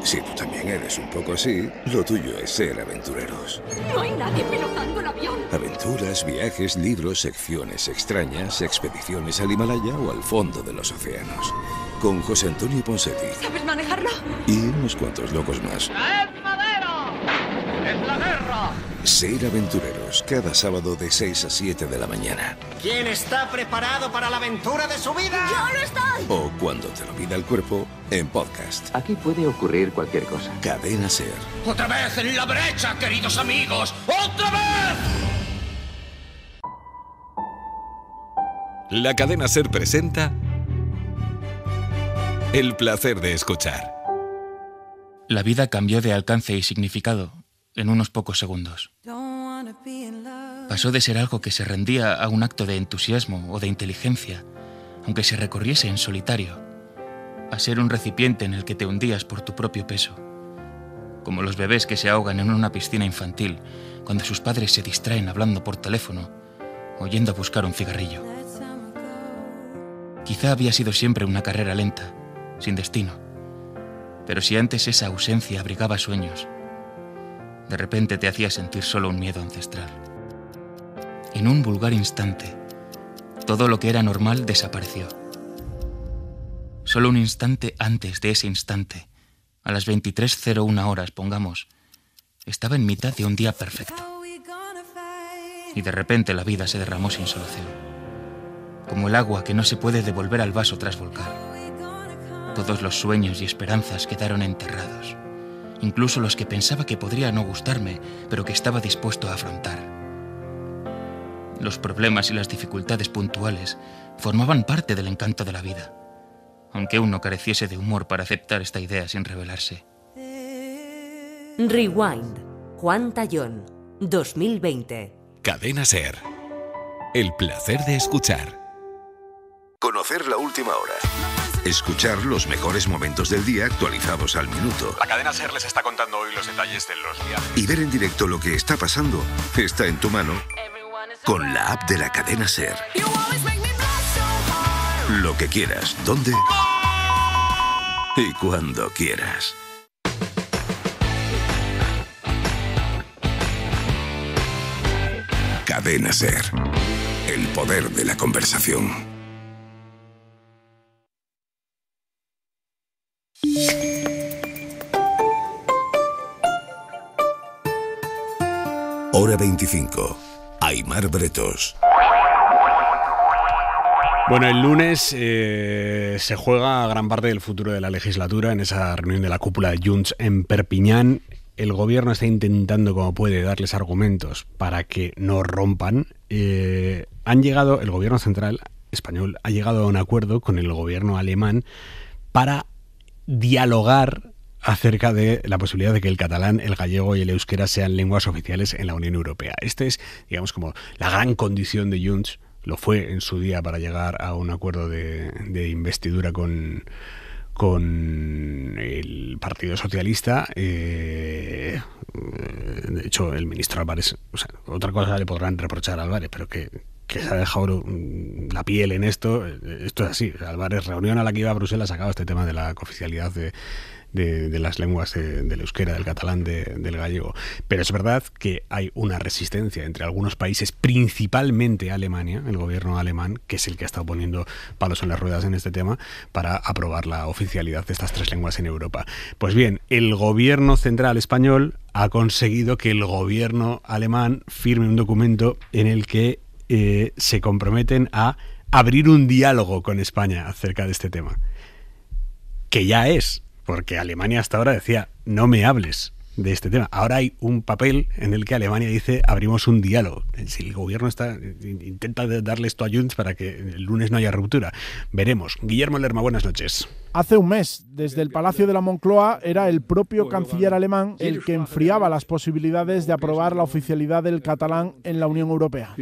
Si tú también eres un poco así, lo tuyo es ser aventureros.
No hay nadie pilotando el avión.
Aventuras, viajes, libros, secciones extrañas, expediciones al Himalaya o al fondo de los océanos. Con José Antonio Ponseti.
¿Sabes manejarlo?
Y unos cuantos locos más.
¡Es madera! ¡Es la guerra!
Ser aventureros, cada sábado de 6 a 7 de la mañana.
¿Quién está preparado para la aventura de su vida? ¡Yo lo estoy!
O cuando te lo pida el cuerpo, en podcast.
Aquí puede ocurrir cualquier cosa.
Cadena Ser.
¡Otra vez en la brecha, queridos amigos! ¡Otra vez!
La Cadena Ser presenta El placer de escuchar.
La vida cambió de alcance y significado en unos pocos segundos. Pasó de ser algo que se rendía a un acto de entusiasmo o de inteligencia, aunque se recorriese en solitario, a ser un recipiente en el que te hundías por tu propio peso, como los bebés que se ahogan en una piscina infantil cuando sus padres se distraen hablando por teléfono o yendo a buscar un cigarrillo. Quizá había sido siempre una carrera lenta, sin destino, pero si antes esa ausencia abrigaba sueños, de repente te hacía sentir solo un miedo ancestral. En un vulgar instante, todo lo que era normal desapareció. Solo un instante antes de ese instante, a las 23:01 horas, pongamos, estaba en mitad de un día perfecto. Y de repente la vida se derramó sin solución, como el agua que no se puede devolver al vaso tras volcar. Todos los sueños y esperanzas quedaron enterrados, incluso los que pensaba que podría no gustarme, pero que estaba dispuesto a afrontar. Los problemas y las dificultades puntuales formaban parte del encanto de la vida, aunque uno careciese de humor para aceptar esta idea sin rebelarse.
Rewind, Juan Tallón, 2020.
Cadena Ser. El placer de escuchar.
Conocer la última hora. Escuchar los mejores momentos del día actualizados al minuto.
La Cadena Ser les está contando hoy los detalles de los viajes.
Y ver en directo lo que está pasando está en tu mano con la app de la Cadena Ser. Lo que quieras, dónde y cuando quieras. Cadena Ser. El poder de la conversación. Hora 25. Aimar Bretos.
Bueno, el lunes se juega gran parte del futuro de la legislatura en esa reunión de la cúpula de Junts en Perpiñán. El gobierno está intentando, como puede, darles argumentos para que no rompan. El gobierno central español ha llegado a un acuerdo con el gobierno alemán para dialogar acerca de la posibilidad de que el catalán, el gallego y el euskera sean lenguas oficiales en la Unión Europea. Este es, digamos, como la gran condición de Junts. Lo fue en su día para llegar a un acuerdo de investidura con el Partido Socialista. De hecho, el ministro Álvarez, otra cosa le podrán reprochar a Álvarez, pero que se ha dejado la piel en esto. Esto es así. Álvarez, reunión a la que iba a Bruselas, sacaba este tema de la cooficialidad de las lenguas del euskera, del catalán, del gallego. Pero es verdad que hay una resistencia entre algunos países, principalmente Alemania, el gobierno alemán, que es el que ha estado poniendo palos en las ruedas en este tema, para aprobar la oficialidad de estas 3 lenguas en Europa. Pues bien, el gobierno central español ha conseguido que el gobierno alemán firme un documento en el que se comprometen a abrir un diálogo con España acerca de este tema. Que ya es, porque Alemania hasta ahora decía, no me hables de este tema. Ahora hay un papel en el que Alemania dice, abrimos un diálogo. Si el gobierno intenta darle esto a Junts para que el lunes no haya ruptura. Veremos. Guillermo Lerma, buenas noches.
Hace un mes, desde el Palacio de la Moncloa, era el propio canciller alemán el que enfriaba las posibilidades de aprobar la oficialidad del catalán en la Unión Europea.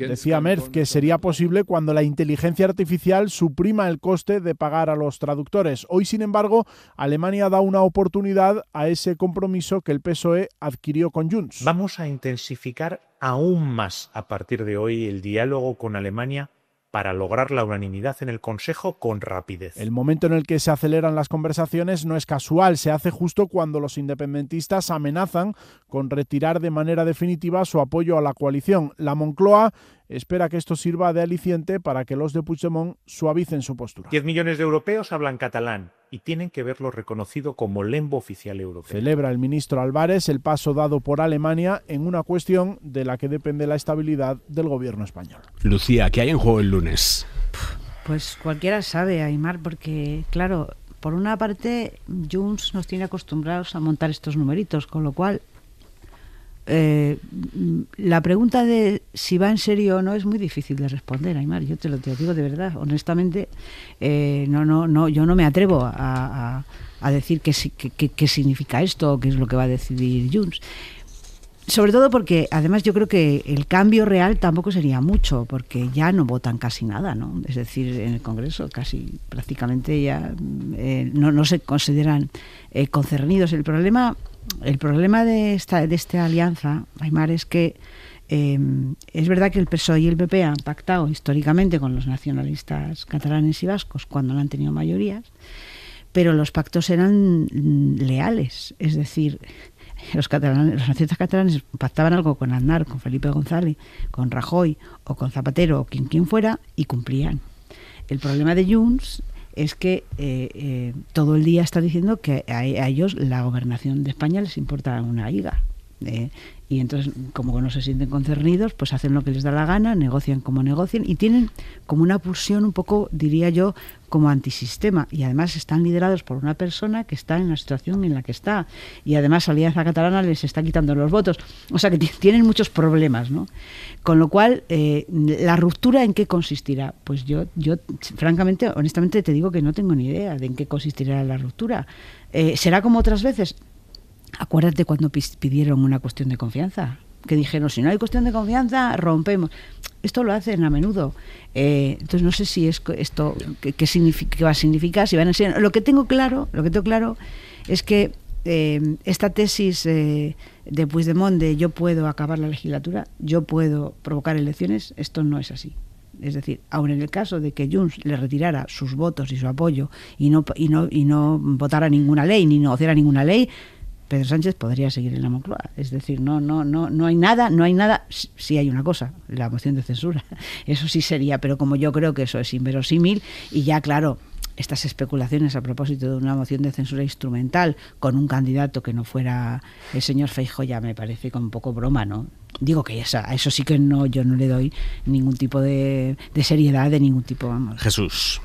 Decía Merz que sería posible cuando la inteligencia artificial suprima el coste de pagar a los traductores. Hoy, sin embargo, Alemania da una oportunidad a ese compromiso que el PSOE adquirió con Junts.
Vamos a intensificar aún más a partir de hoy el diálogo con Alemania para lograr la unanimidad en el Consejo con rapidez.
El momento en el que se aceleran las conversaciones no es casual, se hace justo cuando los independentistas amenazan con retirar de manera definitiva su apoyo a la coalición. La Moncloa espera que esto sirva de aliciente para que los de Puigdemont suavicen su postura.
10 millones de europeos hablan catalán y tienen que verlo reconocido como lengua oficial europea.
Celebra el ministro Álvarez el paso dado por Alemania en una cuestión de la que depende la estabilidad del gobierno español.
Lucía, ¿qué hay en juego el lunes?
Pues cualquiera sabe, Aymar, porque, claro, por una parte, Junts nos tiene acostumbrados a montar estos numeritos, con lo cual la pregunta de si va en serio o no es muy difícil de responder, Aymar. Yo te lo digo de verdad, honestamente, yo no me atrevo a decir qué significa esto o qué es lo que va a decidir Junts. Sobre todo porque, además, yo creo que el cambio real tampoco sería mucho, porque ya no votan casi nada, ¿no? Es decir, en el Congreso casi prácticamente ya no se consideran concernidos. El problema de esta alianza, Aymar, es que es verdad que el PSOE y el PP han pactado históricamente con los nacionalistas catalanes y vascos cuando no han tenido mayorías, pero los pactos eran leales, es decir, los nacionalistas catalanes pactaban algo con Aznar, con Felipe González, con Rajoy o con Zapatero o quien fuera y cumplían. El problema de Junts es que todo el día está diciendo que a ellos la gobernación de España les importa una higa. Y entonces, como no se sienten concernidos, pues hacen lo que les da la gana, negocian como negocian y tienen como una pulsión un poco, diría yo, como antisistema. Y además están liderados por una persona que está en la situación en la que está. Y además Alianza Catalana les está quitando los votos. O sea que tienen muchos problemas, ¿no? Con lo cual, ¿la ruptura en qué consistirá? Pues yo francamente, honestamente, te digo que no tengo ni idea de en qué consistirá la ruptura. ¿Será como otras veces? Acuérdate cuando pidieron una cuestión de confianza, que dijeron, si no hay cuestión de confianza, rompemos. Esto lo hacen a menudo. Entonces no sé si es esto qué va a significar, si van a ser. Lo que tengo claro es que esta tesis de Puigdemont de yo puedo acabar la legislatura, yo puedo provocar elecciones, esto no es así. Es decir, aun en el caso de que Junts le retirara sus votos y su apoyo y no votara ninguna ley ni negociara ninguna ley, Pedro Sánchez podría seguir en la Moncloa. Es decir, no hay nada, sí hay una cosa, la moción de censura. Eso sí sería, pero como yo creo que eso es inverosímil y ya, claro, estas especulaciones a propósito de una moción de censura instrumental con un candidato que no fuera el señor Feijóo ya me parece como un poco broma, ¿no? Digo que a eso sí que no, yo no le doy ningún tipo de seriedad de ningún tipo, vamos.
Jesús.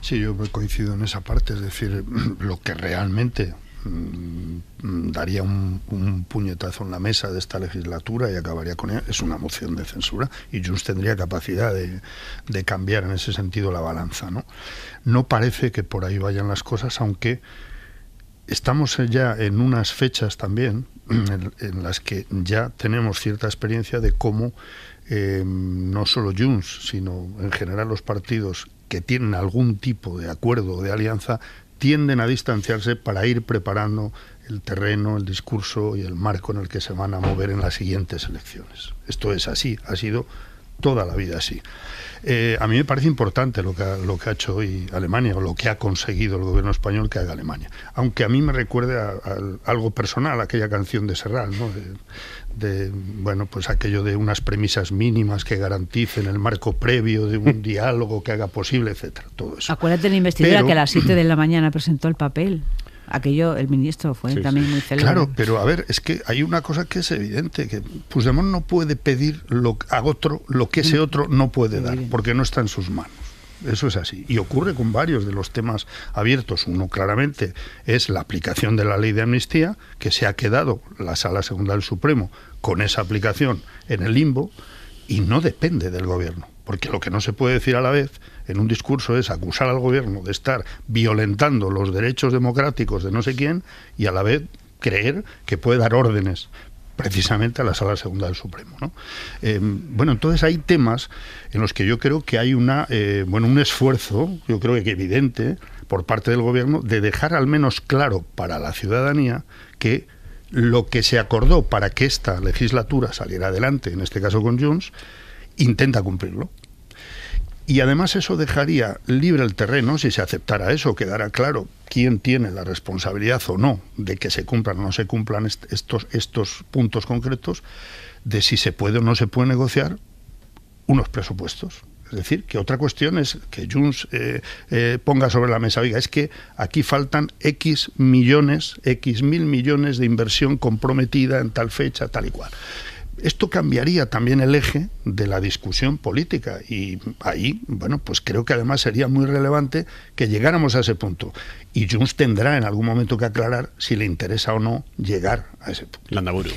Sí, yo coincido en esa parte, es decir, lo que realmente daría un puñetazo en la mesa de esta legislatura y acabaría con ella, es una moción de censura, y Junts tendría capacidad de cambiar en ese sentido la balanza, ¿no? No parece que por ahí vayan las cosas, aunque estamos ya en unas fechas también en las que ya tenemos cierta experiencia de cómo no solo Junts, sino en general los partidos que tienen algún tipo de acuerdo o de alianza tienden a distanciarse para ir preparando el terreno, el discurso y el marco en el que se van a mover en las siguientes elecciones. Esto es así, ha sido toda la vida así. A mí me parece importante lo que ha hecho hoy Alemania, o lo que ha conseguido el gobierno español que haga Alemania. Aunque a mí me recuerde a algo personal, aquella canción de Serrat, ¿no? Bueno, pues aquello de unas premisas mínimas que garanticen el marco previo de un diálogo que haga posible, etcétera, todo eso.
Acuérdate de la investidura que a las 7 de la mañana presentó el papel. Aquello, el ministro fue también muy célebre.
Claro, pero a ver, es que hay una cosa que es evidente, que Puigdemont no puede pedir a otro lo que ese otro no puede dar, porque no está en sus manos. Eso es así. Y ocurre con varios de los temas abiertos. Uno claramente es la aplicación de la ley de amnistía, que se ha quedado la Sala Segunda del Supremo con esa aplicación en el limbo, y no depende del gobierno. Porque lo que no se puede decir a la vez en un discurso es acusar al gobierno de estar violentando los derechos democráticos de no sé quién y a la vez creer que puede dar órdenes precisamente a la Sala Segunda del Supremo, ¿no? Bueno, entonces hay temas en los que yo creo que hay un esfuerzo, yo creo que evidente, por parte del gobierno de dejar al menos claro para la ciudadanía que lo que se acordó para que esta legislatura saliera adelante, en este caso con Junts, intenta cumplirlo. Y además eso dejaría libre el terreno, si se aceptara eso, quedara claro quién tiene la responsabilidad o no de que se cumplan o no se cumplan estos puntos concretos, de si se puede o no se puede negociar unos presupuestos. Es decir, que otra cuestión es que Junts ponga sobre la mesa, oiga, es que aquí faltan X millones, X mil millones de inversión comprometida en tal fecha, tal y cual. Esto cambiaría también el eje de la discusión política y ahí, bueno, pues creo que además sería muy relevante que llegáramos a ese punto. Y Junts tendrá en algún momento que aclarar si le interesa o no llegar a ese punto.
Landaburu.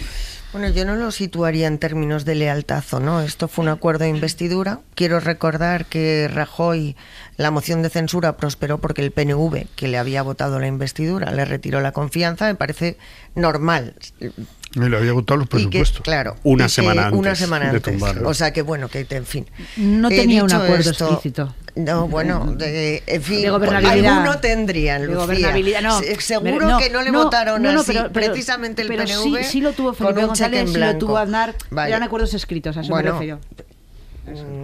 Bueno, yo no lo situaría en términos de lealtad o no. Esto fue un acuerdo de investidura. Quiero recordar que Rajoy, la moción de censura prosperó porque el PNV, que le había votado la investidura, le retiró la confianza. Me parece normal.
Y le había votado los presupuestos.
Claro,
una semana
antes. O sea que bueno, que en fin.
No tenía un acuerdo explícito.
No, bueno, en fin,
de gobernabilidad.
Alguno tendrían, Lucía.
De gobernabilidad, no.
Seguro que no le votaron así, pero precisamente el
pero
PNV.
Sí lo tuvo Felipe González, sí lo tuvo Aznar. Vale. Eran acuerdos escritos, a eso me refiero.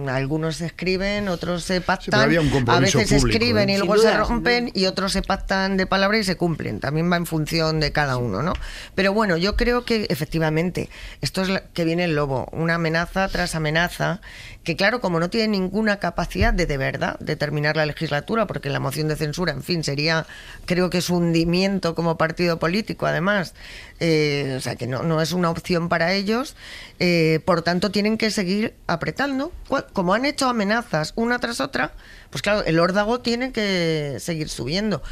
Algunos se escriben, otros se pactan,
a
veces se escriben y luego se rompen,
y
otros se pactan de palabra y se cumplen. También va en función de cada uno, ¿no? Pero bueno, yo creo que efectivamente esto es que viene el lobo, una amenaza tras amenaza, que claro, como no tiene ninguna capacidad de verdad de terminar la legislatura, porque la moción de censura, en fin, sería, creo que es un hundimiento como partido político, además, o sea que no es una opción para ellos, por tanto tienen que seguir apretando. Como han hecho amenazas una tras otra, pues claro, el órdago tiene que seguir subiendo.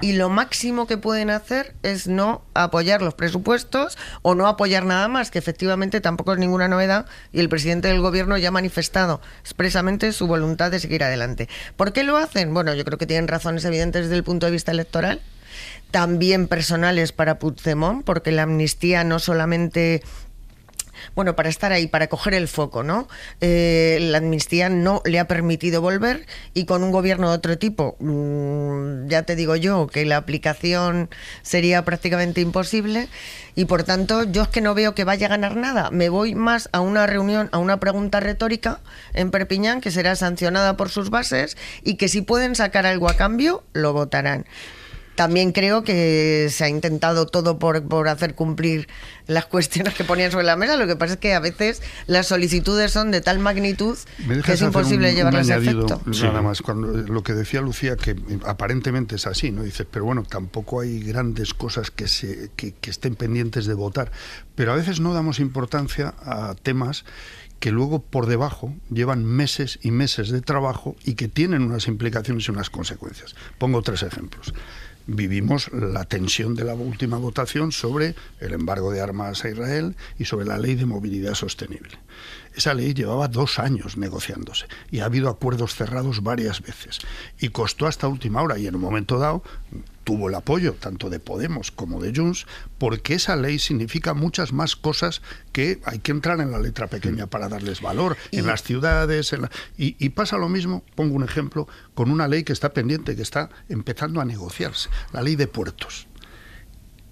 Y lo máximo que pueden hacer es no apoyar los presupuestos o no apoyar nada más, que efectivamente tampoco es ninguna novedad y el presidente del gobierno ya ha manifestado expresamente su voluntad de seguir adelante. ¿Por qué lo hacen? Bueno, yo creo que tienen razones evidentes desde el punto de vista electoral, también personales para Puigdemont, porque la amnistía no solamente... Bueno, para estar ahí, para coger el foco, ¿no? La amnistía no le ha permitido volver y con un gobierno de otro tipo, ya te digo yo que la aplicación sería prácticamente imposible y por tanto yo es que no veo que vaya a ganar nada. Me voy más a una reunión, a una pregunta retórica en Perpiñán que será sancionada por sus bases y que si pueden sacar algo a cambio, lo votarán. también creo que se ha intentado todo por hacer cumplir las cuestiones que ponían sobre la mesa. Lo que pasa es que a veces las solicitudes son de tal magnitud que es imposible llevarlas a efecto.
Nada más, cuando lo que decía Lucía, que aparentemente es así, ¿no? Dices, pero bueno, tampoco hay grandes cosas que estén pendientes de votar. Pero a veces no damos importancia a temas que luego por debajo llevan meses y meses de trabajo y que tienen unas implicaciones y unas consecuencias. Pongo 3 ejemplos. Vivimos la tensión de la última votación sobre el embargo de armas a Israel y sobre la ley de movilidad sostenible. Esa ley llevaba 2 años negociándose y ha habido acuerdos cerrados varias veces y costó hasta última hora, y en un momento dado tuvo el apoyo tanto de Podemos como de Junts, porque esa ley significa muchas más cosas que hay que entrar en la letra pequeña para darles valor en las ciudades. Y pasa lo mismo, pongo un ejemplo, con una ley que está pendiente, que está empezando a negociarse, la ley de puertos,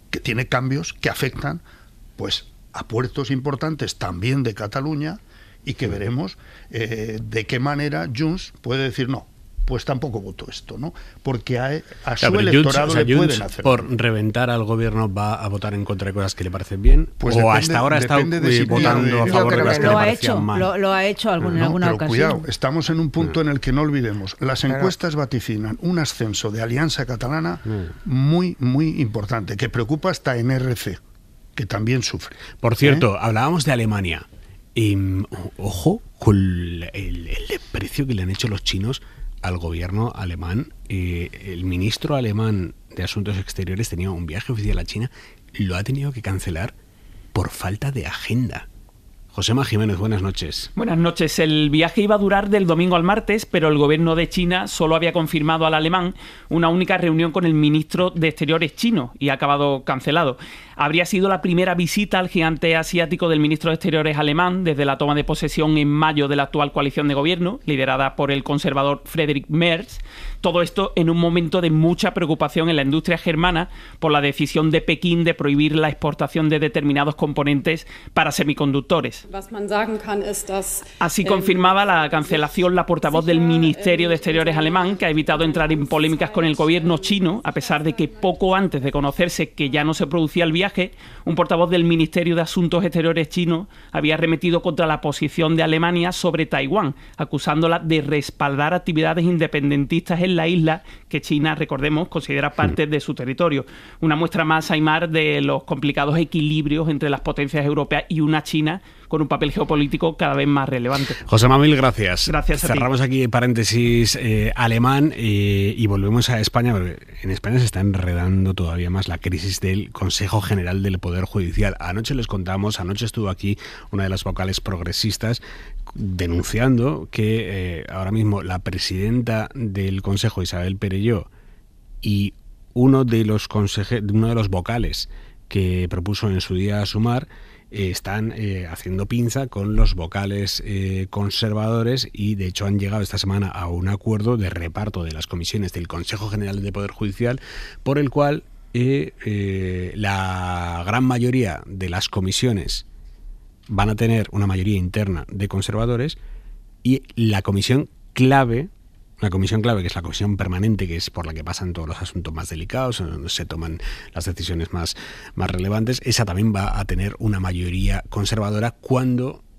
que tiene cambios que afectan pues a puertos importantes también de Cataluña, y que veremos de qué manera Junts puede decir no, pues tampoco voto esto, ¿no? Porque a su electorado le pueden hacer.
Por reventar al gobierno va a votar en contra de cosas que le parecen bien, pues o depende, hasta ahora está votando a favor de cosas que le parecían mal.
Lo ha hecho en alguna ocasión.
Cuidado, estamos en un punto en el que no olvidemos, las encuestas vaticinan un ascenso de Alianza Catalana muy, muy importante, que preocupa hasta en RC, que también sufre.
Por cierto, hablábamos de Alemania. Ojo con el desprecio que le han hecho los chinos al gobierno alemán. El ministro alemán de Asuntos Exteriores tenía un viaje oficial a China, lo ha tenido que cancelar por falta de agenda. Josema Jiménez, buenas noches.
Buenas noches. El viaje iba a durar del domingo al martes, pero el gobierno de China solo había confirmado al alemán una única reunión con el ministro de Exteriores chino y ha acabado cancelado. Habría sido la primera visita al gigante asiático del ministro de Exteriores alemán desde la toma de posesión en mayo de la actual coalición de gobierno, liderada por el conservador Friedrich Merz. Todo esto en un momento de mucha preocupación en la industria germana por la decisión de Pekín de prohibir la exportación de determinados componentes para semiconductores. Así confirmaba la cancelación la portavoz del Ministerio de Exteriores alemán, que ha evitado entrar en polémicas con el gobierno chino, a pesar de que poco antes de conocerse que ya no se producía el viaje, un portavoz del Ministerio de Asuntos Exteriores chino había arremetido contra la posición de Alemania sobre Taiwán, acusándola de respaldar actividades independentistas en la isla que China, recordemos, considera parte de su territorio. Una muestra más, Aymar, de los complicados equilibrios entre las potencias europeas y una China con un papel geopolítico cada vez más relevante.
Josema, mil gracias.
Gracias a ti.
Cerramos aquí paréntesis alemán y volvemos a España, porque en España se está enredando todavía más la crisis del Consejo General del Poder Judicial. Anoche estuvo aquí una de las vocales progresistas denunciando que ahora mismo la presidenta del Consejo, Isabel Perelló, y uno de los vocales que propuso en su día Sumar están haciendo pinza con los vocales conservadores y de hecho han llegado esta semana a un acuerdo de reparto de las comisiones del Consejo General del Poder Judicial, por el cual la gran mayoría de las comisiones van a tener una mayoría interna de conservadores y la comisión clave, que es la comisión permanente, que es por la que pasan todos los asuntos más delicados, donde se toman las decisiones más relevantes, esa también va a tener una mayoría conservadora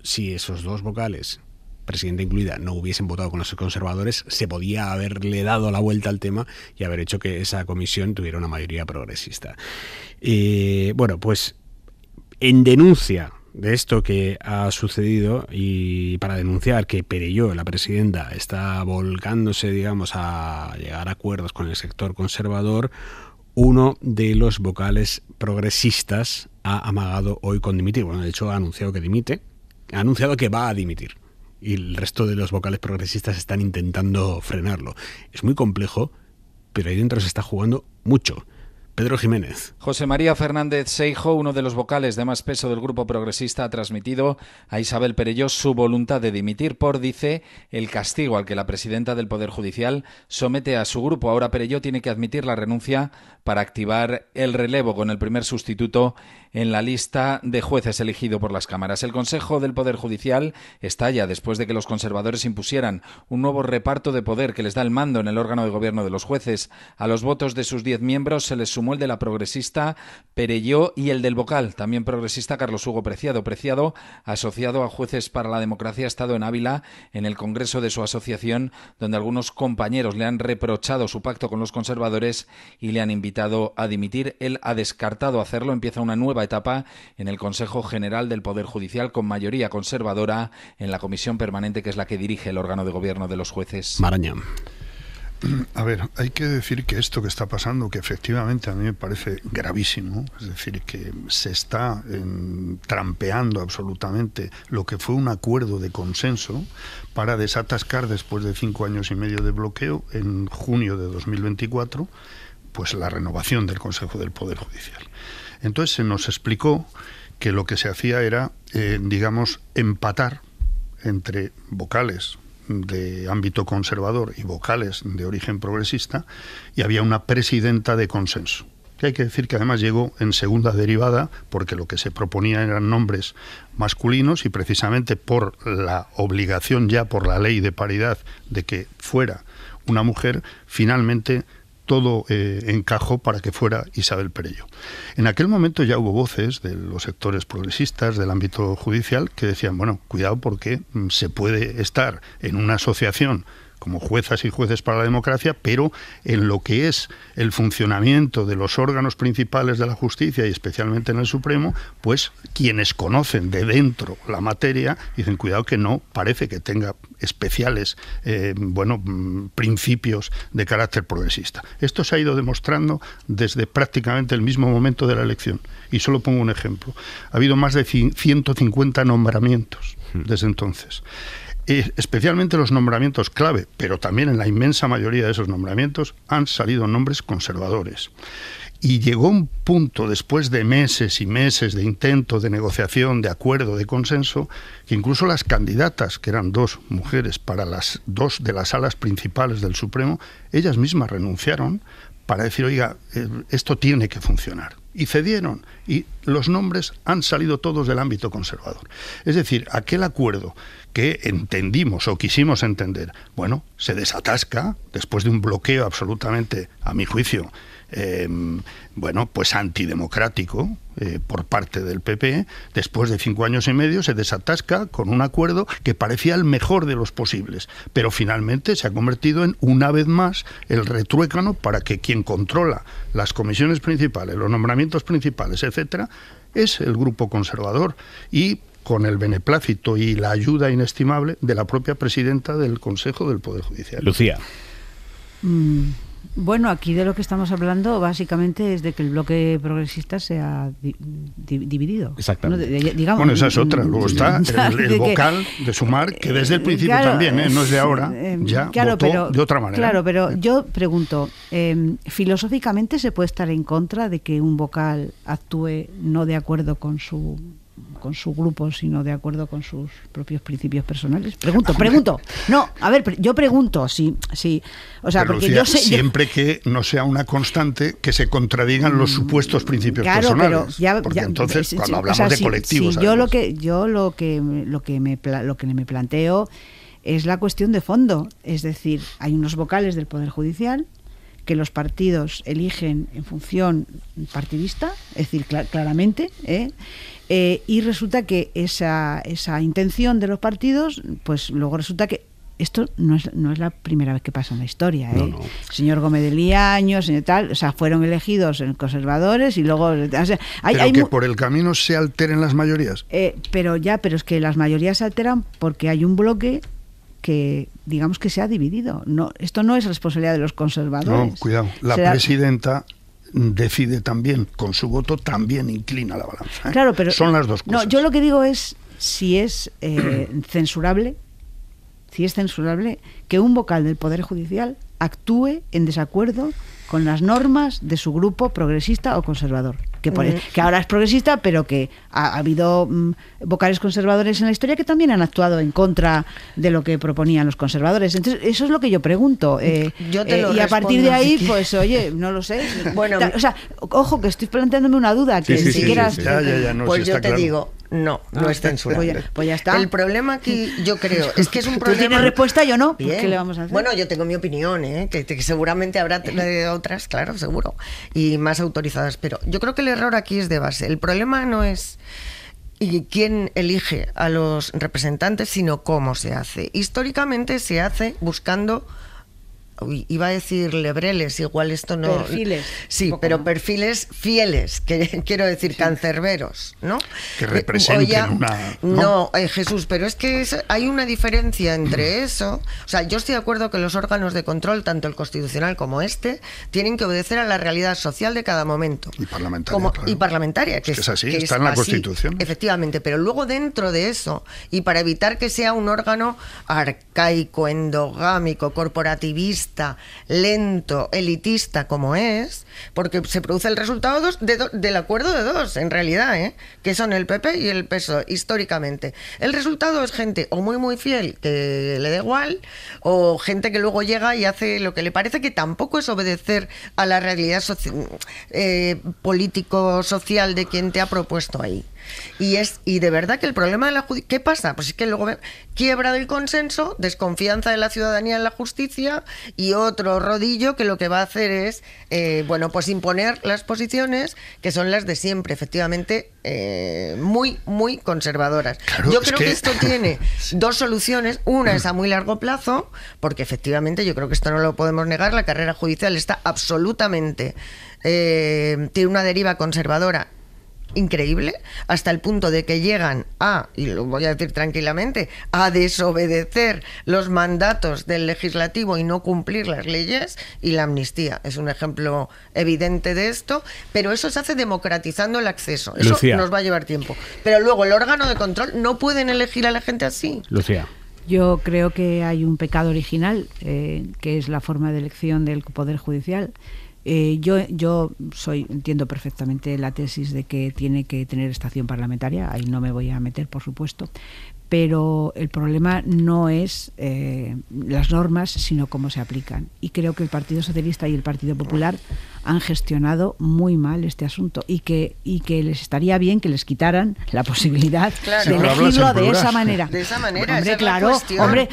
si esos dos vocales, presidenta incluida, no hubiesen votado con los conservadores, se podía haberle dado la vuelta al tema y haber hecho que esa comisión tuviera una mayoría progresista. Pues en denuncia de esto que ha sucedido y para denunciar que Perelló, la presidenta, está volcándose, digamos, a llegar a acuerdos con el sector conservador, uno de los vocales progresistas ha amagado hoy con dimitir. Bueno, de hecho ha anunciado que dimite, ha anunciado que va a dimitir y el resto de los vocales progresistas están intentando frenarlo. Es muy complejo, pero ahí dentro se está jugando mucho, Pedro Jiménez.
José María Fernández Seijo, uno de los vocales de más peso del Grupo Progresista, ha transmitido a Isabel Perelló su voluntad de dimitir por, dice, el castigo al que la presidenta del Poder Judicial somete a su grupo. Ahora Perelló tiene que admitir la renuncia para activar el relevo con el primer sustituto en la lista de jueces elegido por las cámaras. El Consejo del Poder Judicial estalla después de que los conservadores impusieran un nuevo reparto de poder que les da el mando en el órgano de gobierno de los jueces. A los votos de sus 10 miembros se les sumó el de la progresista Perelló y el del vocal, también progresista, Carlos Hugo Preciado. Preciado, asociado a Jueces para la Democracia, ha estado en Ávila en el congreso de su asociación, donde algunos compañeros le han reprochado su pacto con los conservadores y le han invitado a dimitir. Él ha descartado hacerlo. Empieza una nueva etapa en el Consejo General del Poder Judicial con mayoría conservadora en la comisión permanente, que es la que dirige el órgano de gobierno de los jueces.
Maraña.
A ver, hay que decir que esto que está pasando, que efectivamente a mí me parece gravísimo, es decir, que se está trampeando absolutamente lo que fue un acuerdo de consenso para desatascar después de 5 años y medio de bloqueo en junio de 2024, pues la renovación del Consejo del Poder Judicial. Entonces se nos explicó que lo que se hacía era, digamos, empatar entre vocales de ámbito conservador y vocales de origen progresista, y había una presidenta de consenso, que hay que decir que además llegó en segunda derivada, porque lo que se proponía eran nombres masculinos, y precisamente por la obligación ya por la ley de paridad de que fuera una mujer, finalmente todo encajó para que fuera Isabel Perelló. En aquel momento ya hubo voces de los sectores progresistas del ámbito judicial que decían, bueno, cuidado, porque se puede estar en una asociación como juezas y jueces para la democracia, pero en lo que es el funcionamiento de los órganos principales de la justicia y especialmente en el Supremo, pues quienes conocen de dentro la materia dicen, cuidado, que no parece que tenga especiales principios de carácter progresista. Esto se ha ido demostrando desde prácticamente el mismo momento de la elección, y solo pongo un ejemplo. Ha habido más de 150 nombramientos desde entonces. Especialmente los nombramientos clave, pero también en la inmensa mayoría de esos nombramientos han salido nombres conservadores. Y llegó un punto, después de meses y meses de intento, de negociación, de acuerdo, de consenso, que incluso las candidatas, que eran 2 mujeres para las 2 de las salas principales del Supremo, ellas mismas renunciaron para decir, oiga, esto tiene que funcionar. Y cedieron, y los nombres han salido todos del ámbito conservador. Es decir, aquel acuerdo que entendimos o quisimos entender, bueno, se desatasca después de un bloqueo absolutamente, a mi juicio, pues antidemocrático por parte del PP. Después de 5 años y medio se desatasca con un acuerdo que parecía el mejor de los posibles, pero finalmente se ha convertido en, una vez más, el retruécano para que quien controla las comisiones principales, los nombramientos principales, etcétera, es el grupo conservador, y con el beneplácito y la ayuda inestimable de la propia presidenta del Consejo del Poder Judicial.
Lucía.
Bueno, aquí de lo que estamos hablando básicamente es de que el bloque progresista se ha dividido.
Exactamente.
Digamos,
bueno, esa es otra. Luego está el vocal de Sumar, que desde el principio también, no es de ahora, ya votó de otra manera.
Claro, pero yo pregunto, filosóficamente ¿se puede estar en contra de que un vocal actúe no de acuerdo con su grupo, sino de acuerdo con sus propios principios personales? Pregunto. No, a ver, yo pregunto, sí. O sea,
pero
porque
Lucía,
yo sé...
siempre que no sea una constante que se contradigan los supuestos principios personales. Pero porque entonces, cuando hablamos de colectivos...
yo lo que me planteo es la cuestión de fondo. Es decir, hay unos vocales del Poder Judicial que los partidos eligen en función partidista, es decir, claramente, y resulta que esa intención de los partidos, pues luego resulta que esto no es la primera vez que pasa en la historia. No. Señor Gómez de Liaño, señor tal, o sea, fueron elegidos en conservadores y luego... O sea,
hay que por el camino se alteren las mayorías.
Pero es que las mayorías se alteran porque hay un bloque que digamos que se ha dividido. No, esto no es responsabilidad de los conservadores.
No, cuidado. La presidenta decide también, con su voto también inclina la balanza.
Claro, pero
son las dos cosas.
No, yo lo que digo es si es censurable que un vocal del Poder Judicial actúe en desacuerdo con las normas de su grupo progresista o conservador. Que ahora es progresista, pero que ha habido vocales conservadores en la historia que también han actuado en contra de lo que proponían los conservadores. Entonces, eso es lo que yo pregunto.
Yo te lo
y a partir de ahí,
si
pues, oye, no lo sé. Bueno, o sea, ojo, que estoy planteándome una duda, que ni siquiera...
Pues yo te digo, no es censurable.
Pues ya está.
El problema aquí, yo creo, es que es un problema...
¿Tú tienes respuesta? Yo no.
Bien.
¿Qué le vamos a hacer?
Bueno, yo tengo mi opinión, que seguramente habrá otras, claro, seguro, y más autorizadas, pero yo creo que el error aquí es de base. El problema no es quién elige a los representantes, sino cómo se hace. Históricamente se hace buscando... iba a decir lebreles, igual esto no...
Perfiles.
Sí, pero perfiles fieles, que quiero decir, cancerberos, ¿no?
Que representen una...
No, Jesús, pero es que hay una diferencia entre eso. O sea, yo estoy de acuerdo que los órganos de control, tanto el constitucional como tienen que obedecer a la realidad social de cada momento.
Y parlamentaria, claro.
Y parlamentaria, que
es así,
que
está en la
así,
Constitución.
Efectivamente, pero luego dentro de eso, y para evitar que sea un órgano arcaico, endogámico, corporativista, lento, elitista como es, porque se produce el resultado del acuerdo de dos, en realidad, que son el PP y el PSOE, históricamente. El resultado es gente o muy fiel, que le da igual, o gente que luego llega y hace lo que le parece, que tampoco es obedecer a la realidad político-social de quien te ha propuesto ahí. Y de verdad que el problema de la justicia... ¿Qué pasa? Pues es que luego quiebra del consenso, desconfianza de la ciudadanía en la justicia y otro rodillo que lo que va a hacer es pues imponer las posiciones que son las de siempre, efectivamente, muy conservadoras.
Claro,
yo creo que esto tiene dos soluciones. Una es a muy largo plazo, porque efectivamente yo creo que esto no lo podemos negar, la carrera judicial está absolutamente... tiene una deriva conservadora increíble, hasta el punto de que llegan y lo voy a decir tranquilamente, a desobedecer los mandatos del legislativo y no cumplir las leyes, y la amnistía es un ejemplo evidente de esto, pero eso se hace democratizando el acceso. Eso
Lucía.
Nos va a llevar tiempo. Pero luego el órgano de control no pueden elegir a la gente así.
Lucía.
Yo creo que hay un pecado original, que es la forma de elección del Poder Judicial. Yo entiendo perfectamente la tesis de que tiene que tener estación parlamentaria, ahí no me voy a meter, por supuesto, pero el problema no es las normas, sino cómo se aplican. Y creo que el Partido Socialista y el Partido Popular han gestionado muy mal este asunto y que les estaría bien que les quitaran la posibilidad de elegirlo de esa manera.
De esa manera,
hombre,
esa
claro,
es la
hombre,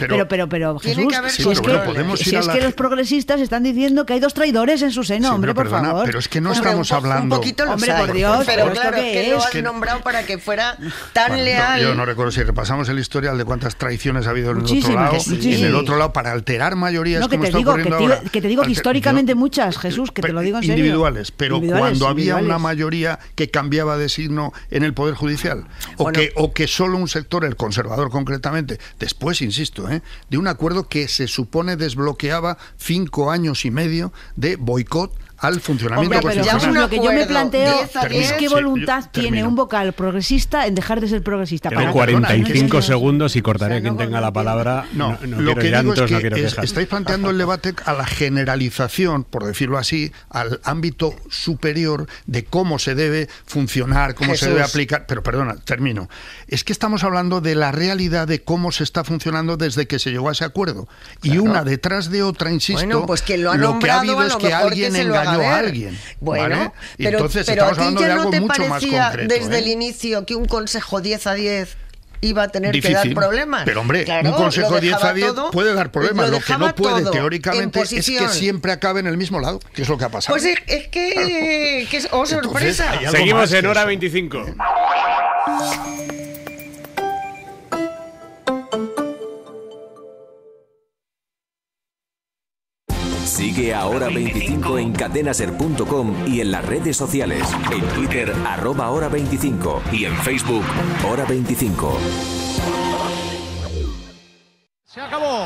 pero
Jesús,
si
es que los progresistas están diciendo que hay dos traidores en su seno, hombre, por favor.
Pero es que no estamos hablando...
Un poquito lo
hombre,
sabe,
por Dios,
pero claro,
¿qué
lo
es?
has nombrado para que fuera tan leal.
Yo no recuerdo si repasamos el historial de cuántas traiciones ha habido en el otro lado,
muchísimas.
y en el otro lado para alterar mayorías,
no, que
como
te
está
digo,
ocurriendo ahora.
Que te digo que históricamente muchas, Jesús, que te lo digo en serio.
Individuales, pero cuando había una mayoría que cambiaba de signo en el Poder Judicial, o que solo un sector, el conservador concretamente, después, insisto, de un acuerdo que se supone desbloqueaba 5 años y medio de boicot al funcionamiento constitucional.
Lo que yo me planteo es qué voluntad tiene un vocal progresista en dejar de ser progresista.
Tiene 45 segundos y cortaré a quien tenga la palabra. No
lo
quiero
que
llantos,
digo es
no quiero quejas.
estáis planteando el debate a la generalización, por decirlo así, al ámbito superior de cómo se debe funcionar, cómo se debe aplicar. Pero perdona, termino. Es que estamos hablando de la realidad de cómo se está funcionando desde que se llegó a ese acuerdo. Y una detrás de otra, insisto,
pues que lo
que ha habido es que alguien engañó a alguien.
Bueno,
¿vale?
pero,
entonces
pero
estamos hablando de algo mucho más concreto.
Desde el inicio que un consejo 10 a 10 iba a tener que dar problemas.
Pero hombre,
claro,
un consejo 10 a 10 puede dar problemas. Lo que no puede, teóricamente, es que siempre acabe en el mismo lado, que es lo que ha pasado.
Pues es que sorpresa.
Entonces,
seguimos en Hora 25.
Sigue a Hora 25 en cadenaser.com y en las redes sociales. En Twitter, @Hora25 y en Facebook, Hora 25.
Se acabó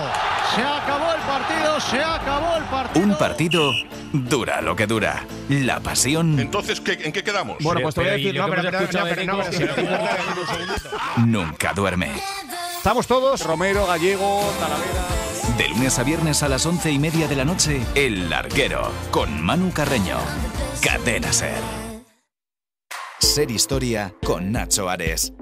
el partido, se acabó el partido.
Un partido dura lo que dura. La pasión.
Entonces, ¿en qué quedamos?
Bueno, pues te voy a decir,
Nunca duerme.
Estamos todos, Romero, Gallego, Talavera.
De lunes a viernes a las 11:30 de la noche, El Larguero, con Manu Carreño. Cadena SER. Ser Historia con Nacho Ares.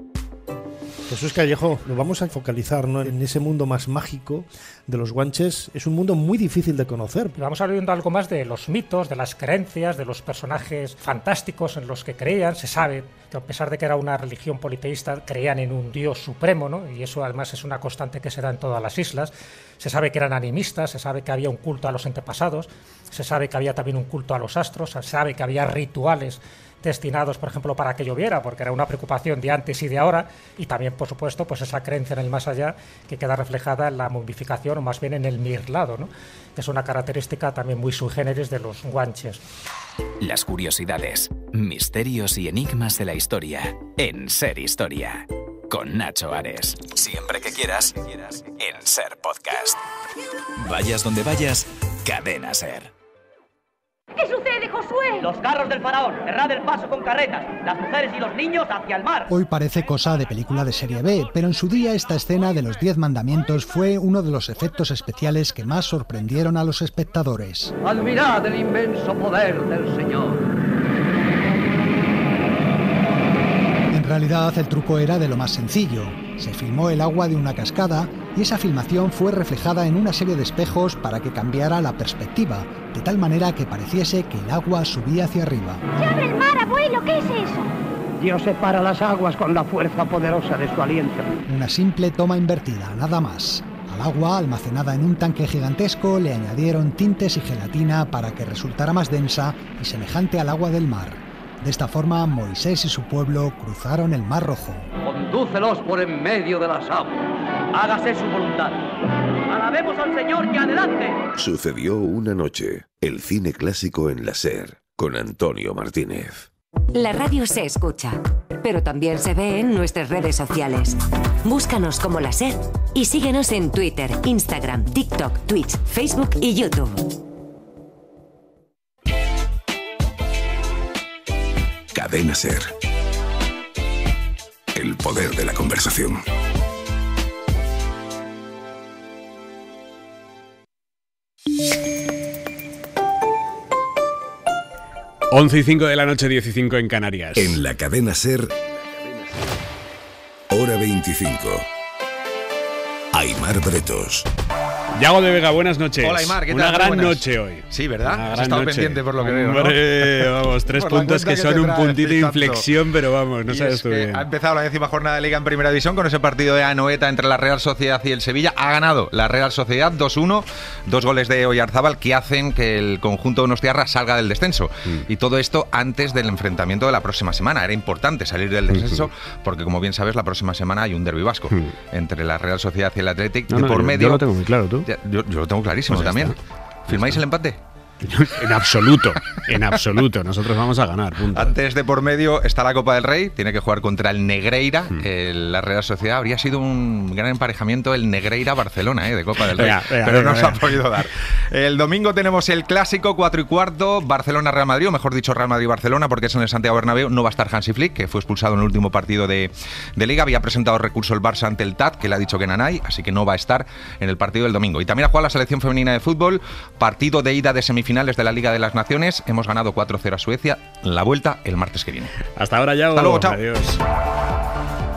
Jesús Callejo, nos vamos a focalizar, ¿no?, en ese mundo más mágico de los guanches. Es un mundo muy difícil de conocer.
Vamos a ver viendo algo más de los mitos, de las creencias, de los personajes fantásticos en los que creían. Se sabe que a pesar de que era una religión politeísta, creían en un dios supremo, ¿no? Y eso además es una constante que se da en todas las islas. Se sabe que eran animistas, se sabe que había un culto a los antepasados, se sabe que había también un culto a los astros, se sabe que había rituales destinados, por ejemplo, para que lloviera, porque era una preocupación de antes y de ahora, y también, por supuesto, pues esa creencia en el más allá que queda reflejada en la momificación, o más bien en el mirlado, ¿no?, que es una característica también muy sui generis de los guanches.
Las curiosidades, misterios y enigmas de la historia en Ser Historia, con Nacho Ares. Siempre que quieras, en Ser Podcast. Vayas donde vayas, Cadena SER.
¿Qué sucede, Josué? Los carros del faraón, cerrad el paso con carretas, las mujeres y los niños hacia el mar.
Hoy parece cosa de película de serie B, pero en su día esta escena de los 10 mandamientos fue uno de los efectos especiales que más sorprendieron a los espectadores.
Admirad el inmenso poder del Señor.
En realidad el truco era de lo más sencillo. Se filmó el agua de una cascada y esa filmación fue reflejada en una serie de espejos para que cambiara la perspectiva, de tal manera que pareciese que el agua subía hacia arriba.
¡Se abre el mar, abuelo! ¿Qué es eso?
Dios separa las aguas con la fuerza poderosa de su aliento.
Una simple toma invertida, nada más. Al agua, almacenada en un tanque gigantesco, le añadieron tintes y gelatina para que resultara más densa y semejante al agua del mar. De esta forma, Moisés y su pueblo cruzaron el Mar Rojo.
Condúcelos por en medio de las aguas. Hágase su voluntad. Alabemos al Señor y adelante.
Sucedió una noche. El cine clásico en la SER, con Antonio Martínez.
La radio se escucha, pero también se ve en nuestras redes sociales. Búscanos como La SER y síguenos en Twitter, Instagram, TikTok, Twitch, Facebook y YouTube.
Cadena SER. El poder de la conversación.
Once y 5 de la noche, 15 en Canarias.
En la Cadena SER, Hora 25. Aimar Bretos.
Yago de Vega, buenas noches.
Hola, Aimar, ¿qué tal?
Una gran
buenas.
noche hoy.
Sí, ¿verdad?
Has
estado pendiente por lo que veo, ¿no?
Hombre, vamos, 3 puntos que son un puntito de inflexión, pero vamos, no sabes tú bien.
Ha empezado la 10ª jornada de Liga en Primera División con ese partido de Anoeta entre la Real Sociedad y el Sevilla. Ha ganado la Real Sociedad 2-1, 2 goles de Oyarzábal que hacen que el conjunto donostiarra salga del descenso. Y todo esto antes del enfrentamiento de la próxima semana. Era importante salir del descenso porque, como bien sabes, la próxima semana hay un derbi vasco entre la Real Sociedad y el Athletic. Por medio,
yo lo tengo muy claro, ¿tú?
Yo lo tengo clarísimo pues también. ¿Firmáis el empate?
En absoluto, en absoluto. Nosotros vamos a ganar, punto.
Antes de por medio está la Copa del Rey, tiene que jugar contra el Negreira, la Real Sociedad. Habría sido un gran emparejamiento el Negreira-Barcelona de Copa del Rey, pero no se ha podido dar. El domingo tenemos el clásico 4:15, Barcelona-Real Madrid, o mejor dicho Real Madrid-Barcelona, porque es en el Santiago Bernabéu. No va a estar Hansi Flick, que fue expulsado en el último partido de Liga. Había presentado recurso el Barça ante el TAT, que le ha dicho que Nanay, así que no va a estar en el partido del domingo. Y también ha jugado la selección femenina de fútbol, partido de ida de semifinales de la Liga de las Naciones. Hemos ganado 4-0 a Suecia. La vuelta el martes que viene.
Hasta ahora, Yago.
Hasta luego, chao.
Adiós.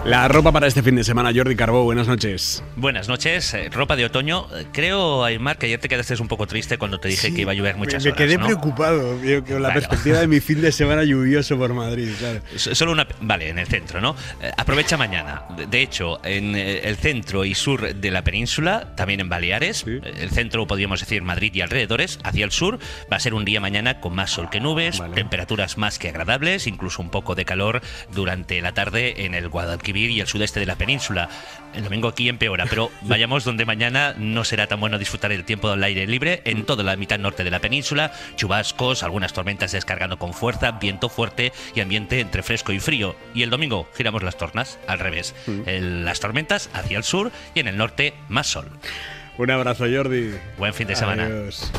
La ropa para este fin de semana, Jordi Carbó, buenas noches.
Buenas noches, ropa de otoño. Creo, Aimar, que ayer te quedaste un poco triste cuando te dije que iba a llover muchas horas.
Me quedé
¿no?
preocupado con la perspectiva de mi fin de semana lluvioso por Madrid, claro.
Solo una... Vale, en el centro, ¿no? Aprovecha mañana. De hecho, en el centro y sur de la península, también en Baleares, el centro, podríamos decir Madrid y alrededores, hacia el sur, va a ser un día mañana con más sol que nubes, temperaturas más que agradables, incluso un poco de calor durante la tarde en el Guadalquivir y el sudeste de la península. El domingo aquí empeora, pero vayamos donde mañana no será tan bueno disfrutar el tiempo del aire libre. En toda la mitad norte de la península, chubascos, algunas tormentas descargando con fuerza, viento fuerte y ambiente entre fresco y frío. Y el domingo giramos las tornas, al revés. Las tormentas hacia el sur y en el norte más sol.
Un abrazo, Jordi.
Buen fin de semana.
Adiós.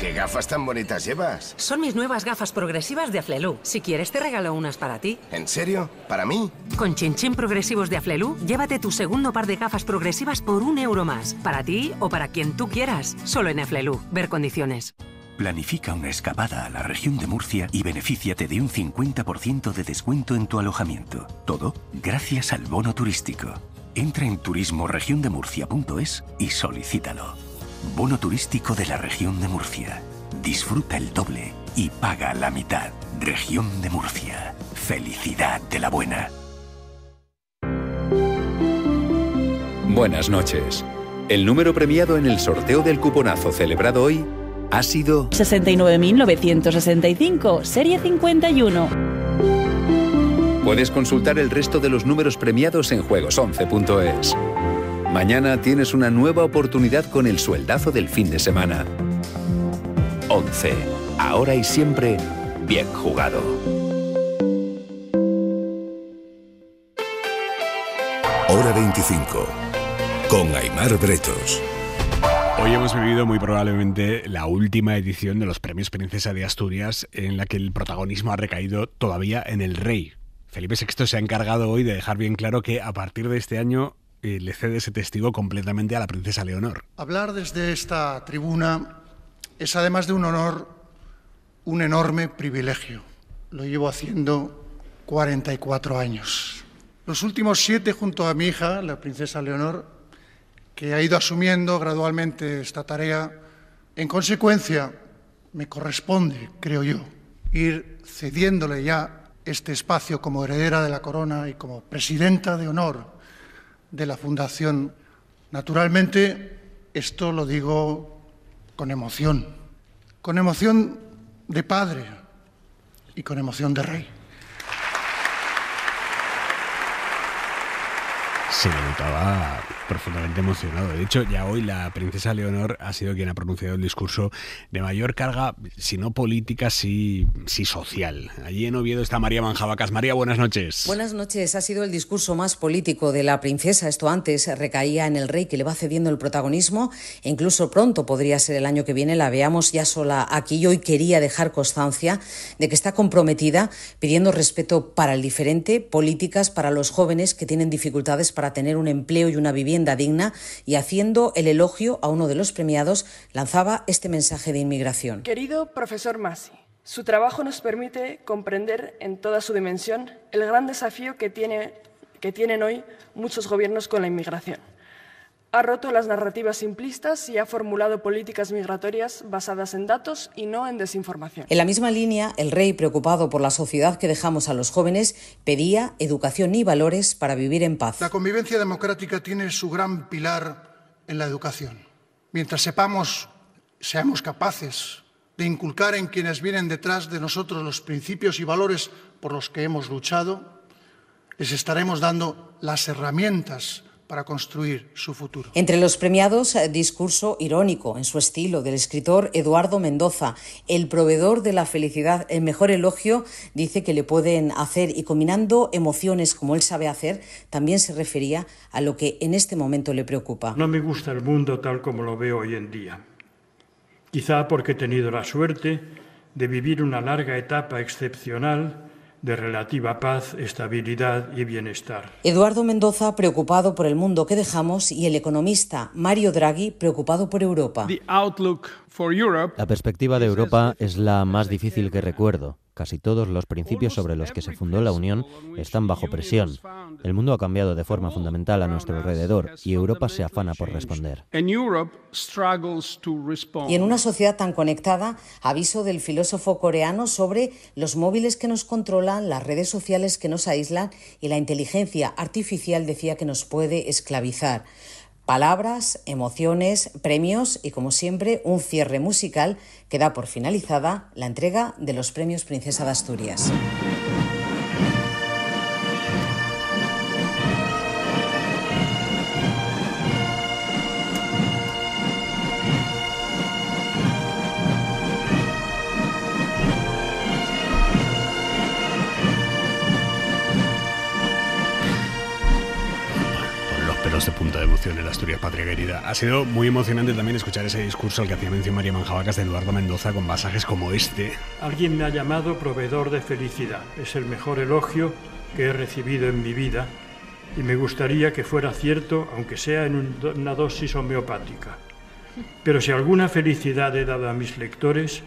¿Qué gafas tan bonitas llevas?
Son mis nuevas gafas progresivas de Aflelu. Si quieres te regalo unas para ti.
¿En serio? ¿Para mí?
Con Chin progresivos de Aflelu, llévate tu segundo par de gafas progresivas por €1 más. Para ti o para quien tú quieras. Solo en Aflelu. Ver condiciones.
Planifica una escapada a la región de Murcia y benefíciate de un 50% de descuento en tu alojamiento. Todo gracias al bono turístico. Entra en turismoregiondemurcia.es y solicítalo. Bono turístico de la región de Murcia. Disfruta el doble y paga la mitad. Región de Murcia. Felicidad de la buena.
Buenas noches. El número premiado en el sorteo del cuponazo celebrado hoy ha sido
69.965, serie 51.
Puedes consultar el resto de los números premiados en juegos11.es. Mañana tienes una nueva oportunidad con el sueldazo del fin de semana. 11. Ahora y siempre, bien jugado.
Hora 25. Con Aimar Bretos.
Hoy hemos vivido muy probablemente la última edición de los Premios Princesa de Asturias, en la que el protagonismo ha recaído todavía en el rey. Felipe VI se ha encargado hoy de dejar bien claro que a partir de este año le cede ese testigo completamente a la princesa Leonor.
Hablar desde esta tribuna es, además de un honor, un enorme privilegio. Lo llevo haciendo 44 años. Los últimos 7 junto a mi hija, la princesa Leonor, que ha ido asumiendo gradualmente esta tarea. En consecuencia, me corresponde, creo yo, ir cediéndole ya este espacio como heredera de la corona y como presidenta de honor de la Fundación. Naturalmente, esto lo digo con emoción de padre y con emoción de rey.
Se le notaba profundamente emocionado. De hecho, ya hoy la princesa Leonor ha sido quien ha pronunciado el discurso de mayor carga, si no política, sí social. Allí en Oviedo está María Manjabacas. María, buenas noches.
Buenas noches. Ha sido el discurso más político de la princesa. Esto antes recaía en el rey, que le va cediendo el protagonismo. E incluso pronto, podría ser el año que viene, la veamos ya sola aquí. Y hoy quería dejar constancia de que está comprometida, pidiendo respeto para el diferente, políticas para los jóvenes que tienen dificultades para tener un empleo y una vivienda digna, y haciendo el elogio a uno de los premiados, lanzaba este mensaje de inmigración.
Querido profesor Masi, su trabajo nos permite comprender en toda su dimensión el gran desafío que tienen hoy muchos gobiernos con la inmigración. Ha roto las narrativas simplistas y ha formulado políticas migratorias basadas en datos y no en desinformación.
En la misma línea, el rey, preocupado por la sociedad que dejamos a los jóvenes, pedía educación y valores para vivir en paz.
La convivencia democrática tiene su gran pilar en la educación. Mientras seamos capaces de inculcar en quienes vienen detrás de nosotros los principios y valores por los que hemos luchado, les estaremos dando las herramientas para construir su futuro.
Entre los premiados, discurso irónico en su estilo del escritor Eduardo Mendoza, el proveedor de la felicidad, el mejor elogio, dice que le pueden hacer, y combinando emociones como él sabe hacer, también se refería a lo que en este momento le preocupa.
No me gusta el mundo tal como lo veo hoy en día. Quizá porque he tenido la suerte de vivir una larga etapa excepcional de relativa paz, estabilidad y bienestar.
Eduardo Mendoza, preocupado por el mundo que dejamos, y el economista Mario Draghi, preocupado por Europa.
La perspectiva de Europa es la más difícil que recuerdo. Casi todos los principios sobre los que se fundó la Unión están bajo presión. El mundo ha cambiado de forma fundamental a nuestro alrededor y Europa se afana por responder.
Y en una sociedad tan conectada, aviso del filósofo coreano sobre los móviles que nos controlan, las redes sociales que nos aíslan y la inteligencia artificial, decía, que nos puede esclavizar. Palabras, emociones, premios y, como siempre, un cierre musical que da por finalizada la entrega de los Premios Princesa de Asturias.
este punto de emoción en la Asturias Patria Querida. Ha sido muy emocionante también escuchar ese discurso al que hacía mención María Manjabacas de Eduardo Mendoza, con pasajes como este.
Alguien me ha llamado proveedor de felicidad. Es el mejor elogio que he recibido en mi vida y me gustaría que fuera cierto, aunque sea en una dosis homeopática. Pero si alguna felicidad he dado a mis lectores,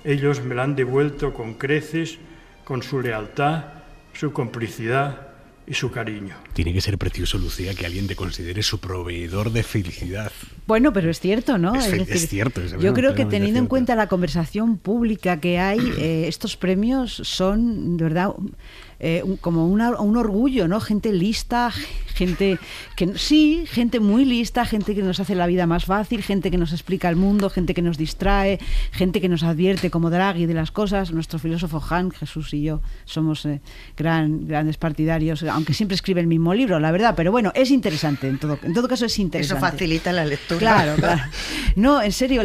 ellos me la han devuelto con creces, con su lealtad, su complicidad y su cariño.
Tiene que ser precioso, Lucía, que alguien te considere su proveedor de felicidad.
Bueno, pero es cierto, ¿no?
Es cierto.
Yo creo que teniendo en cuenta la conversación pública que hay, estos premios son, de verdad, como un orgullo, ¿no? Gente lista, gente muy lista, gente que nos hace la vida más fácil, gente que nos explica el mundo, gente que nos distrae, gente que nos advierte como Draghi de las cosas. Nuestro filósofo Han, Jesús y yo somos grandes partidarios, aunque siempre escribe el mismo libro, la verdad, pero bueno, es interesante, en todo caso es interesante.
Eso facilita la lectura.
Claro. No, en serio,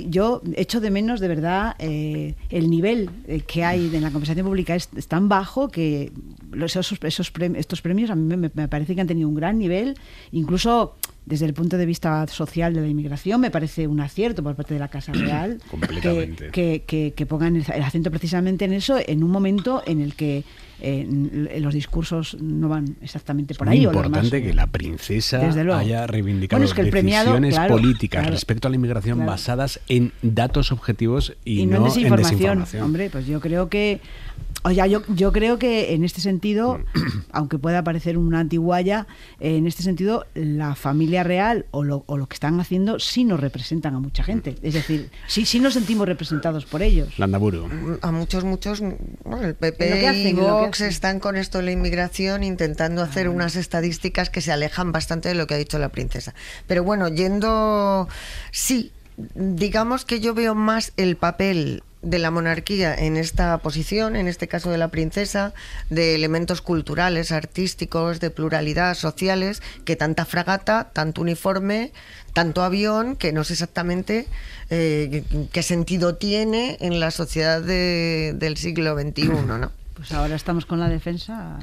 yo echo de menos, de verdad, el nivel que hay en la conversación pública es tan bajo que estos premios a mí me parece que han tenido un gran nivel, incluso desde el punto de vista social de la inmigración. Me parece un acierto por parte de la Casa Real que pongan el acento precisamente en eso, en un momento en el que los discursos no van exactamente por ahí.
Es muy importante que la princesa haya reivindicado decisiones políticas respecto a la inmigración basadas en datos objetivos y no en desinformación.
Hombre, pues yo creo que yo creo que en este sentido, aunque pueda parecer una antiguaya, en este sentido la familia real o lo que están haciendo sí nos representan a mucha gente. Es decir, sí nos sentimos representados por ellos.
Landaburu.
A muchos, bueno, el PP y Vox están con esto de la inmigración intentando hacer unas estadísticas que se alejan bastante de lo que ha dicho la princesa. Pero bueno, digamos que yo veo más el papel de la monarquía en esta posición, en este caso de la princesa, de elementos culturales, artísticos, de pluralidad, sociales, que tanta fragata, tanto uniforme, tanto avión, que no sé exactamente qué sentido tiene en la sociedad del siglo XXI, ¿no?
Pues ahora estamos con la defensa.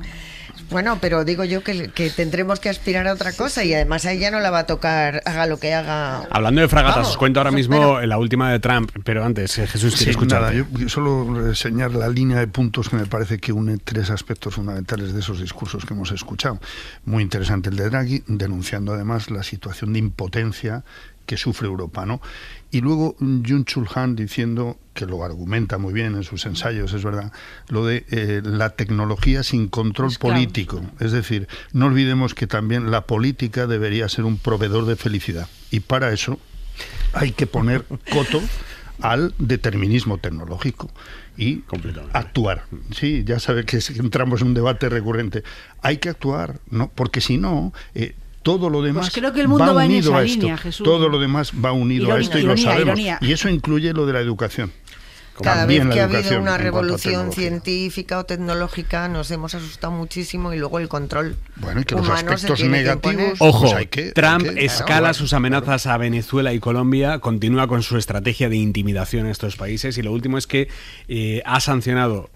Bueno, pero digo yo que tendremos que aspirar a otra cosa y además a ella no la va a tocar, haga lo que haga.
Hablando de fragatas, os cuento ahora mismo la última de Trump, pero antes, Jesús, quiere escuchar.
Yo solo reseñar la línea de puntos que me parece que une tres aspectos fundamentales de esos discursos que hemos escuchado. Muy interesante el de Draghi, denunciando además la situación de impotencia que sufre Europa, ¿no? Y luego Byung-Chul Han diciendo, que lo argumenta muy bien en sus ensayos, es verdad, lo de la tecnología sin control político. Es decir, no olvidemos que también la política debería ser un proveedor de felicidad. Y para eso hay que poner coto al determinismo tecnológico y actuar. Sí, ya sabe que entramos en un debate recurrente. Hay que actuar, ¿no? Porque si no... todo lo demás
creo que el mundo va
unido
en esa
a esto.
Línea, Jesús.
Todo lo demás va unido a esto y lo sabemos. Y eso incluye lo de la educación.
Cada vez que ha habido una revolución científica o tecnológica nos hemos asustado muchísimo y luego el control
y que los aspectos negativos...
Ojo, Trump escala sus amenazas a Venezuela y Colombia, continúa con su estrategia de intimidación en estos países y lo último es que ha sancionado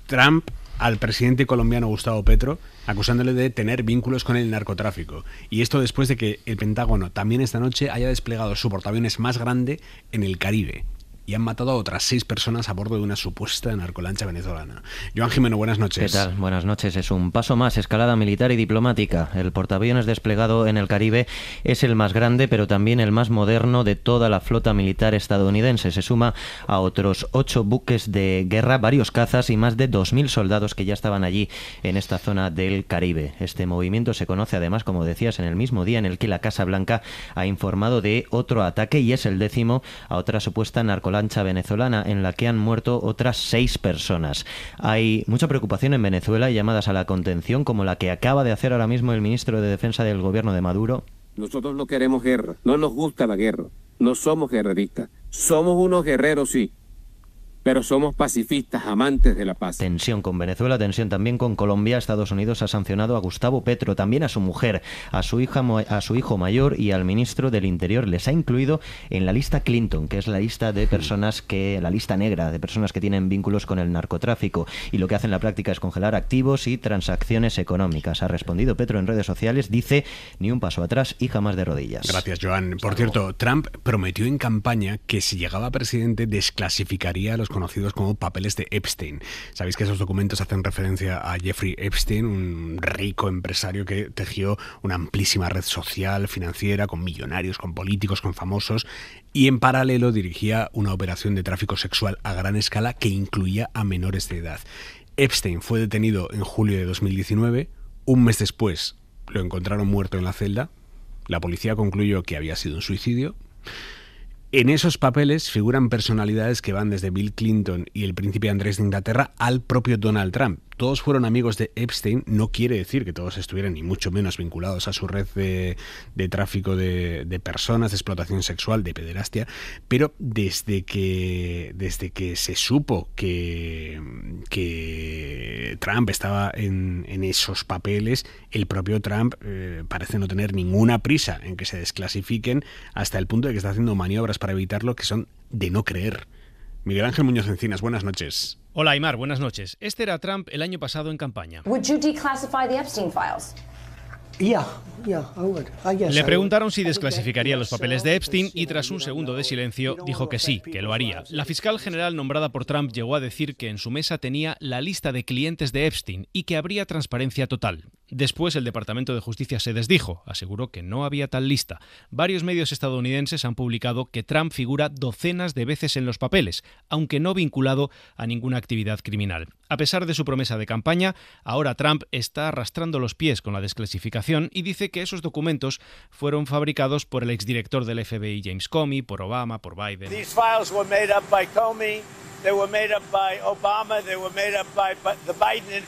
Trump al presidente colombiano Gustavo Petro, acusándole de tener vínculos con el narcotráfico. Y esto después de que el Pentágono también esta noche haya desplegado su portaaviones más grande en el Caribe. Y han matado a otras 6 personas a bordo de una supuesta narcolancha venezolana. Joan Jimeno, buenas noches.
¿Qué tal? Buenas noches. Es un paso más, escalada militar y diplomática. El portaaviones desplegado en el Caribe es el más grande, pero también el más moderno de toda la flota militar estadounidense. Se suma a otros 8 buques de guerra, varios cazas y más de 2.000 soldados que ya estaban allí en esta zona del Caribe. Este movimiento se conoce además, como decías, en el mismo día en el que la Casa Blanca ha informado de otro ataque y es el 10º a otra supuesta narcolancha venezolana en la que han muerto otras 6 personas. Hay mucha preocupación en Venezuela y llamadas a la contención como la que acaba de hacer ahora mismo el ministro de Defensa del gobierno de Maduro.
Nosotros no queremos guerra, no nos gusta la guerra, no somos guerreristas, somos unos guerreros sí, pero somos pacifistas, amantes de la paz.
Tensión con Venezuela, tensión también con Colombia. Estados Unidos ha sancionado a Gustavo Petro, también a su mujer, a su hijo mayor y al ministro del Interior. Les ha incluido en la lista Clinton, que es la lista de personas la lista negra de personas que tienen vínculos con el narcotráfico. Y lo que hace en la práctica es congelar activos y transacciones económicas. Ha respondido Petro en redes sociales, dice: ni un paso atrás y jamás de rodillas.
Gracias, Joan. Por cierto, Trump prometió en campaña que si llegaba a presidente desclasificaría a los conocidos como papeles de Epstein. Sabéis que esos documentos hacen referencia a Jeffrey Epstein, un rico empresario que tejió una amplísima red social, financiera, con millonarios, con políticos, con famosos, y en paralelo dirigía una operación de tráfico sexual a gran escala que incluía a menores de edad. Epstein fue detenido en julio de 2019. Un mes después lo encontraron muerto en la celda. La policía concluyó que había sido un suicidio. En esos papeles figuran personalidades que van desde Bill Clinton y el príncipe Andrés de Inglaterra al propio Donald Trump. Todos fueron amigos de Epstein. No quiere decir que todos estuvieran ni mucho menos vinculados a su red de tráfico de personas, de explotación sexual, de pederastia, pero desde que se supo que Trump estaba en esos papeles, el propio Trump parece no tener ninguna prisa en que se desclasifiquen, hasta el punto de que está haciendo maniobras para evitarlo que son de no creer. Miguel Ángel Muñoz Encinas, buenas noches.
Hola, Aymar, buenas noches. Este era Trump el año pasado en campaña.
Would you declassify the Epstein files?
Le preguntaron si desclasificaría los papeles de Epstein y tras un segundo de silencio dijo que sí, que lo haría. La fiscal general nombrada por Trump llegó a decir que en su mesa tenía la lista de clientes de Epstein y que habría transparencia total. Después el Departamento de Justicia se desdijo, aseguró que no había tal lista. Varios medios estadounidenses han publicado que Trump figura docenas de veces en los papeles, aunque no vinculado a ninguna actividad criminal. A pesar de su promesa de campaña, ahora Trump está arrastrando los pies con la desclasificación y dice que esos documentos fueron fabricados por el exdirector del FBI James Comey, por Obama, por Biden.
These files were made up by Comey. They were made up by Obama, they were made up by the Biden,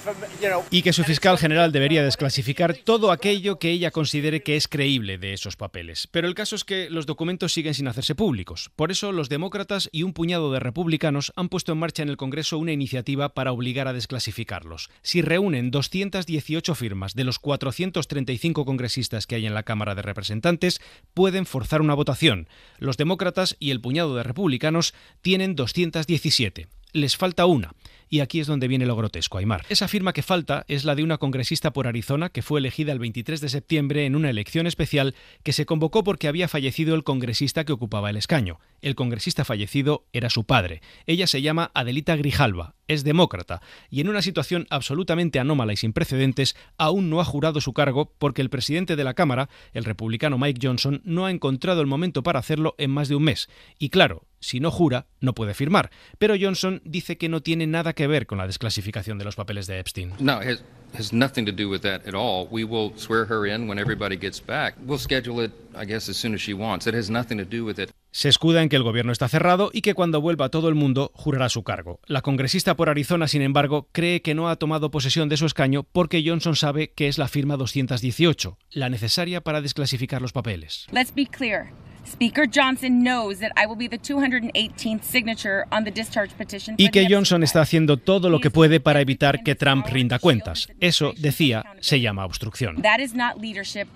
Y que su fiscal general debería desclasificar todo aquello que ella considere que es creíble de esos papeles. Pero el caso es que los documentos siguen sin hacerse públicos. Por eso los demócratas y un puñado de republicanos han puesto en marcha en el Congreso una iniciativa para obligar a desclasificarlos. Si reúnen 218 firmas de los 435 congresistas que hay en la Cámara de Representantes, pueden forzar una votación. Los demócratas y el puñado de republicanos tienen 217. Les falta una. Y aquí es donde viene lo grotesco, Aymar. Esa firma que falta es la de una congresista por Arizona que fue elegida el 23 de septiembre en una elección especial que se convocó porque había fallecido el congresista que ocupaba el escaño. El congresista fallecido era su padre. Ella se llama Adelita Grijalva, es demócrata y en una situación absolutamente anómala y sin precedentes aún no ha jurado su cargo porque el presidente de la Cámara, el republicano Mike Johnson, no ha encontrado el momento para hacerlo en más de un mes. Y claro, si no jura, no puede firmar. Pero Johnson dice que no tiene nada que ver con la desclasificación de los papeles de Epstein.
No, it has nothing to do with that at all. We will swear her in when everybody gets back. We'll schedule it, I guess, as soon as she wants. It has nothing to do with it.
Se escuda en que el gobierno está cerrado y que cuando vuelva todo el mundo jurará su cargo. La congresista por Arizona, sin embargo, cree que no ha tomado posesión de su escaño porque Johnson sabe que es la firma 218, la necesaria para desclasificar los papeles.
Let's be clear. Speaker Johnson knows that I will be the 218th signature on the discharge petition.
Y que Johnson está haciendo todo lo que puede para evitar que Trump rinda cuentas. Eso, decía, se llama obstrucción.
That is not leadership.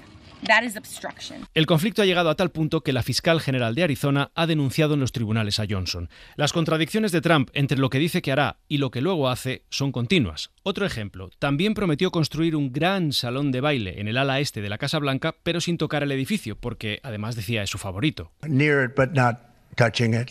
That is obstruction.
El conflicto ha llegado a tal punto que la fiscal general de Arizona ha denunciado en los tribunales a Johnson. Las contradicciones de Trump entre lo que dice que hará y lo que luego hace son continuas. Otro ejemplo, también prometió construir un gran salón de baile en el ala este de la Casa Blanca, pero sin tocar el edificio, porque además decía es su favorito.
Near it but not touching it.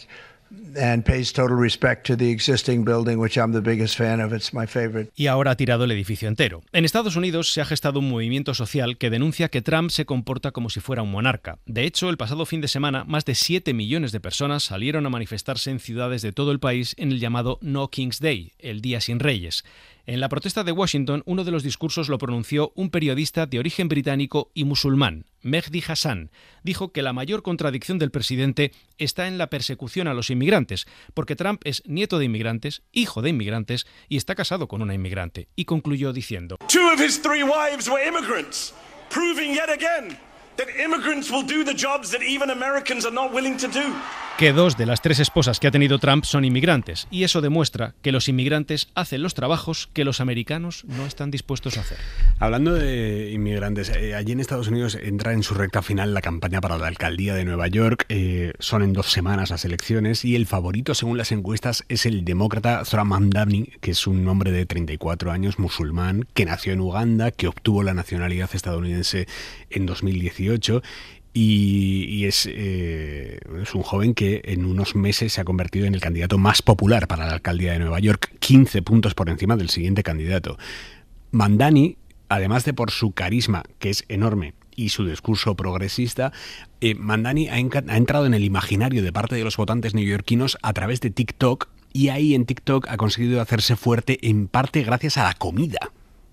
And pays total respect to the existing building, which I'm the biggest fan of. It's my favorite.
Y ahora ha tirado el edificio entero. En Estados Unidos se ha gestado un movimiento social que denuncia que Trump se comporta como si fuera un monarca. De hecho, el pasado fin de semana, más de 7 millones de personas salieron a manifestarse en ciudades de todo el país en el llamado No King's Day, el Día sin Reyes. En la protesta de Washington, uno de los discursos lo pronunció un periodista de origen británico y musulmán, Mehdi Hassan. Dijo que la mayor contradicción del presidente está en la persecución a los inmigrantes, porque Trump es nieto de inmigrantes, hijo de inmigrantes y está casado con una inmigrante. Y concluyó diciendo:
Two of his three wives were immigrants, proving yet again that immigrants will do the jobs that even Americans are not willing to do.
que 2 de las 3 esposas que ha tenido Trump son inmigrantes, y eso demuestra que los inmigrantes hacen los trabajos que los americanos no están dispuestos a hacer.
Hablando de inmigrantes, allí en Estados Unidos entra en su recta final la campaña para la alcaldía de Nueva York. Son en 2 semanas las elecciones y el favorito, según las encuestas, es el demócrata Zohran Mamdani, que es un hombre de 34 años, musulmán, que nació en Uganda, que obtuvo la nacionalidad estadounidense en 2018 y es un joven que en unos meses se ha convertido en el candidato más popular para la alcaldía de Nueva York, 15 puntos por encima del siguiente candidato. Mamdani, además de por su carisma, que es enorme, y su discurso progresista, Mamdani ha entrado en el imaginario de parte de los votantes neoyorquinos a través de TikTok, y ahí en TikTok ha conseguido hacerse fuerte en parte gracias a la comida.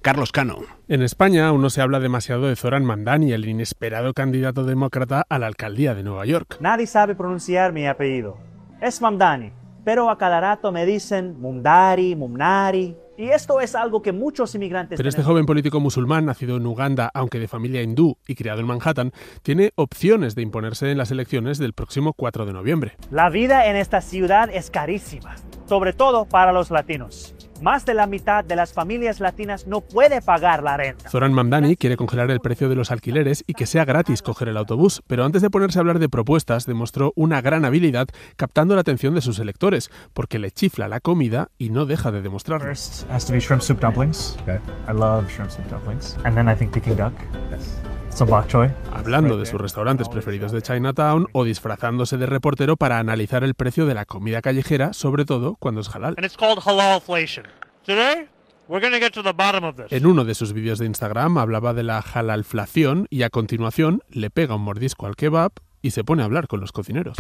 Carlos Cano.
En España aún no se habla demasiado de Zohran Mamdani, el inesperado candidato demócrata a la alcaldía de Nueva York.
Nadie sabe pronunciar mi apellido. Es Mamdani, pero a cada rato me dicen Mumdari, Mumnari. Y esto es algo que muchos inmigrantes...
Pero este joven político musulmán, nacido en Uganda, aunque de familia hindú y criado en Manhattan, tiene opciones de imponerse en las elecciones del próximo 4 de noviembre.
La vida en esta ciudad es carísima, sobre todo para los latinos. Más de la mitad de las familias latinas no puede pagar la renta.
Zohran Mamdani quiere congelar el precio de los alquileres y que sea gratis coger el autobús, pero antes de ponerse a hablar de propuestas demostró una gran habilidad captando la atención de sus electores, porque le chifla la comida y no deja de demostrarlo.
First has to be shrimp soup dumplings. Okay. I love shrimp soup dumplings. And then I think Peking duck. Yes. Some bok choy.
Hablando de sus restaurantes preferidos de Chinatown o disfrazándose de reportero para analizar el precio de la comida callejera, sobre todo cuando es halal.
And it's called halalflation. Today, we're going to get to the bottom of this.
En uno de sus vídeos de Instagram hablaba de la halalflación y a continuación le pega un mordisco al kebab y se pone a hablar con los cocineros.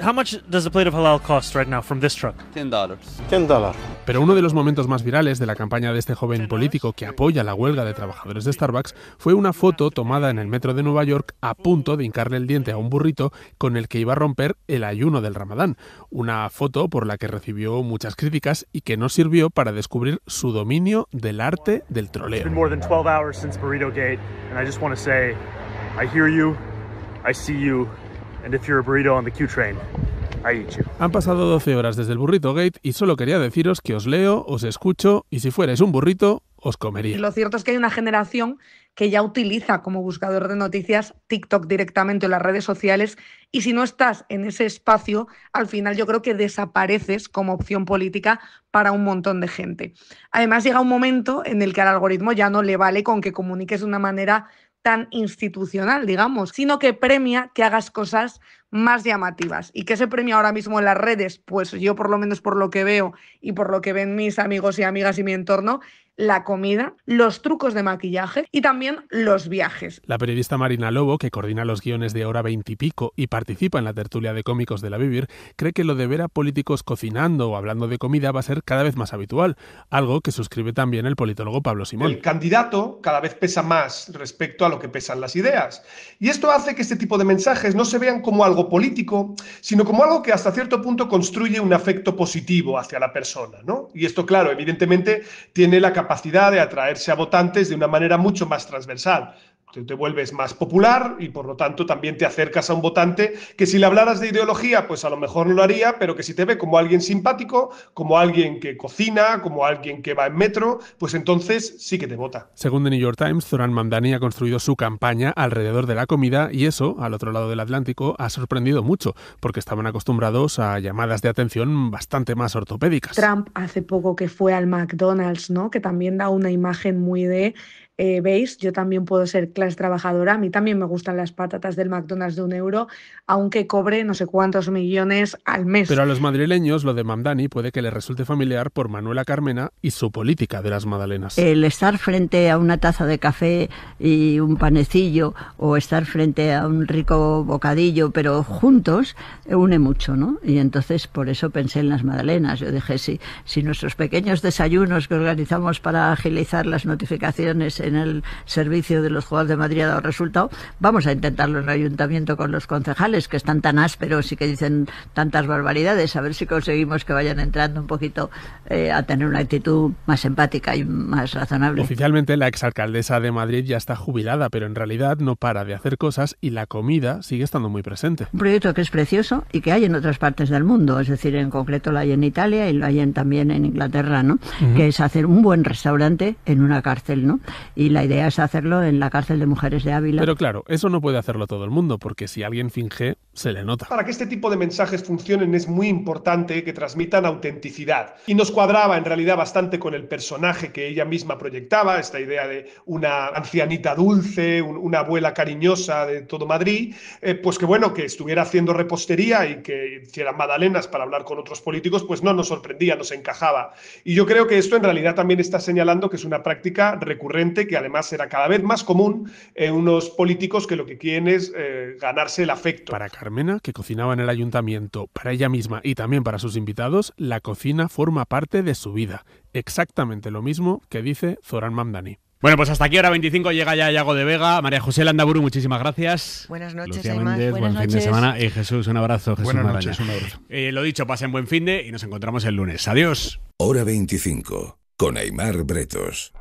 How much does a plate of halal cost right now from this truck?
$10. Pero uno de los momentos más virales de la campaña de este joven político que apoya la huelga de trabajadores de Starbucks fue una foto tomada en el metro de Nueva York a punto de hincarle el diente a un burrito con el que iba a romper el ayuno del Ramadán. Una foto por la que recibió muchas críticas y que no sirvió para descubrir su dominio del arte del troleo.
It's been more than 12 hours since Burrito Gate, and I just want to say, I hear you, I see you. And if you're a burrito on the Q train, I eat you.
Han pasado 12 horas desde el Burrito Gate y solo quería deciros que os leo, os escucho y si fuerais un burrito, os comería.
Lo cierto es que hay una generación que ya utiliza como buscador de noticias TikTok directamente en las redes sociales y si no estás en ese espacio, al final yo creo que desapareces como opción política para un montón de gente. Además llega un momento en el que al algoritmo ya no le vale con que comuniques de una manera tan institucional, digamos, sino que premia que hagas cosas más llamativas. ¿Y qué se premia ahora mismo en las redes? Pues yo, por lo menos por lo que veo y por lo que ven mis amigos y amigas y mi entorno, la comida, los trucos de maquillaje y también los viajes.
La periodista Marina Lobo, que coordina los guiones de Hora 20 y pico y participa en la tertulia de cómicos de La Vivir, cree que lo de ver a políticos cocinando o hablando de comida va a ser cada vez más habitual, algo que suscribe también el politólogo Pablo Simón.
El candidato cada vez pesa más respecto a lo que pesan las ideas. Y esto hace que este tipo de mensajes no se vean como algo político, sino como algo que hasta cierto punto construye un afecto positivo hacia la persona, ¿no? Y esto, claro, evidentemente tiene la capacidad de atraerse a votantes de una manera mucho más transversal. Te vuelves más popular y por lo tanto también te acercas a un votante que si le hablaras de ideología pues a lo mejor no lo haría, pero que si te ve como alguien simpático, como alguien que cocina, como alguien que va en metro, pues entonces sí que te vota.
Según The New York Times, Zohran Mamdani ha construido su campaña alrededor de la comida y eso, al otro lado del Atlántico, ha sorprendido mucho porque estaban acostumbrados a llamadas de atención bastante más ortopédicas.
Trump hace poco que fue al McDonald's, ¿no? Que también da una imagen muy de... ¿Veis? Yo también puedo ser clase trabajadora, a mí también me gustan las patatas del McDonald's de €1, aunque cobre no sé cuántos millones al mes.
Pero a los madrileños lo de Mamdani puede que les resulte familiar por Manuela Carmena y su política de las magdalenas.
El estar frente a una taza de café y un panecillo o estar frente a un rico bocadillo, pero juntos, une mucho, ¿no? Y entonces por eso pensé en las magdalenas. Yo dije, si nuestros pequeños desayunos que organizamos para agilizar las notificaciones en el servicio de los juzgados de Madrid ha dado resultado, vamos a intentarlo en el ayuntamiento con los concejales, que están tan ásperos y que dicen tantas barbaridades, a ver si conseguimos que vayan entrando un poquito a tener una actitud más empática y más razonable.
Oficialmente la exalcaldesa de Madrid ya está jubilada, pero en realidad no para de hacer cosas y la comida sigue estando muy presente.
Un proyecto que es precioso y que hay en otras partes del mundo, es decir, en concreto lo hay en Italia y lo hay también en Inglaterra, ¿no? Que es hacer un buen restaurante en una cárcel, ¿no? Y la idea es hacerlo en la cárcel de mujeres de Ávila.
Pero claro, eso no puede hacerlo todo el mundo, porque si alguien finge, se le nota.
Para que este tipo de mensajes funcionen es muy importante que transmitan autenticidad. Y nos cuadraba en realidad bastante con el personaje que ella misma proyectaba, esta idea de una ancianita dulce, una abuela cariñosa de todo Madrid, pues que bueno, que estuviera haciendo repostería y que hiciera magdalenas para hablar con otros políticos, pues no nos sorprendía, nos encajaba. Y yo creo que esto en realidad también está señalando que es una práctica recurrente que además será cada vez más común en unos políticos que lo que quieren es ganarse el afecto.
Para Carmena, que cocinaba en el ayuntamiento, para ella misma y también para sus invitados, la cocina forma parte de su vida. Exactamente lo mismo que dice Zoran Mamdani.
Bueno, pues hasta aquí, hora 25, llega ya Yago de Vega. María José Landaburu, muchísimas gracias.
Buenas noches,
Lucía
Aymar.
Méndez,
Buenas
buen
noches.
fin de semana. Y Jesús, un abrazo. Jesús
Buenas
Maraña.
noches, un abrazo.
Lo dicho, pasen buen finde y nos encontramos el lunes. Adiós.
Hora 25, con Aymar Bretos.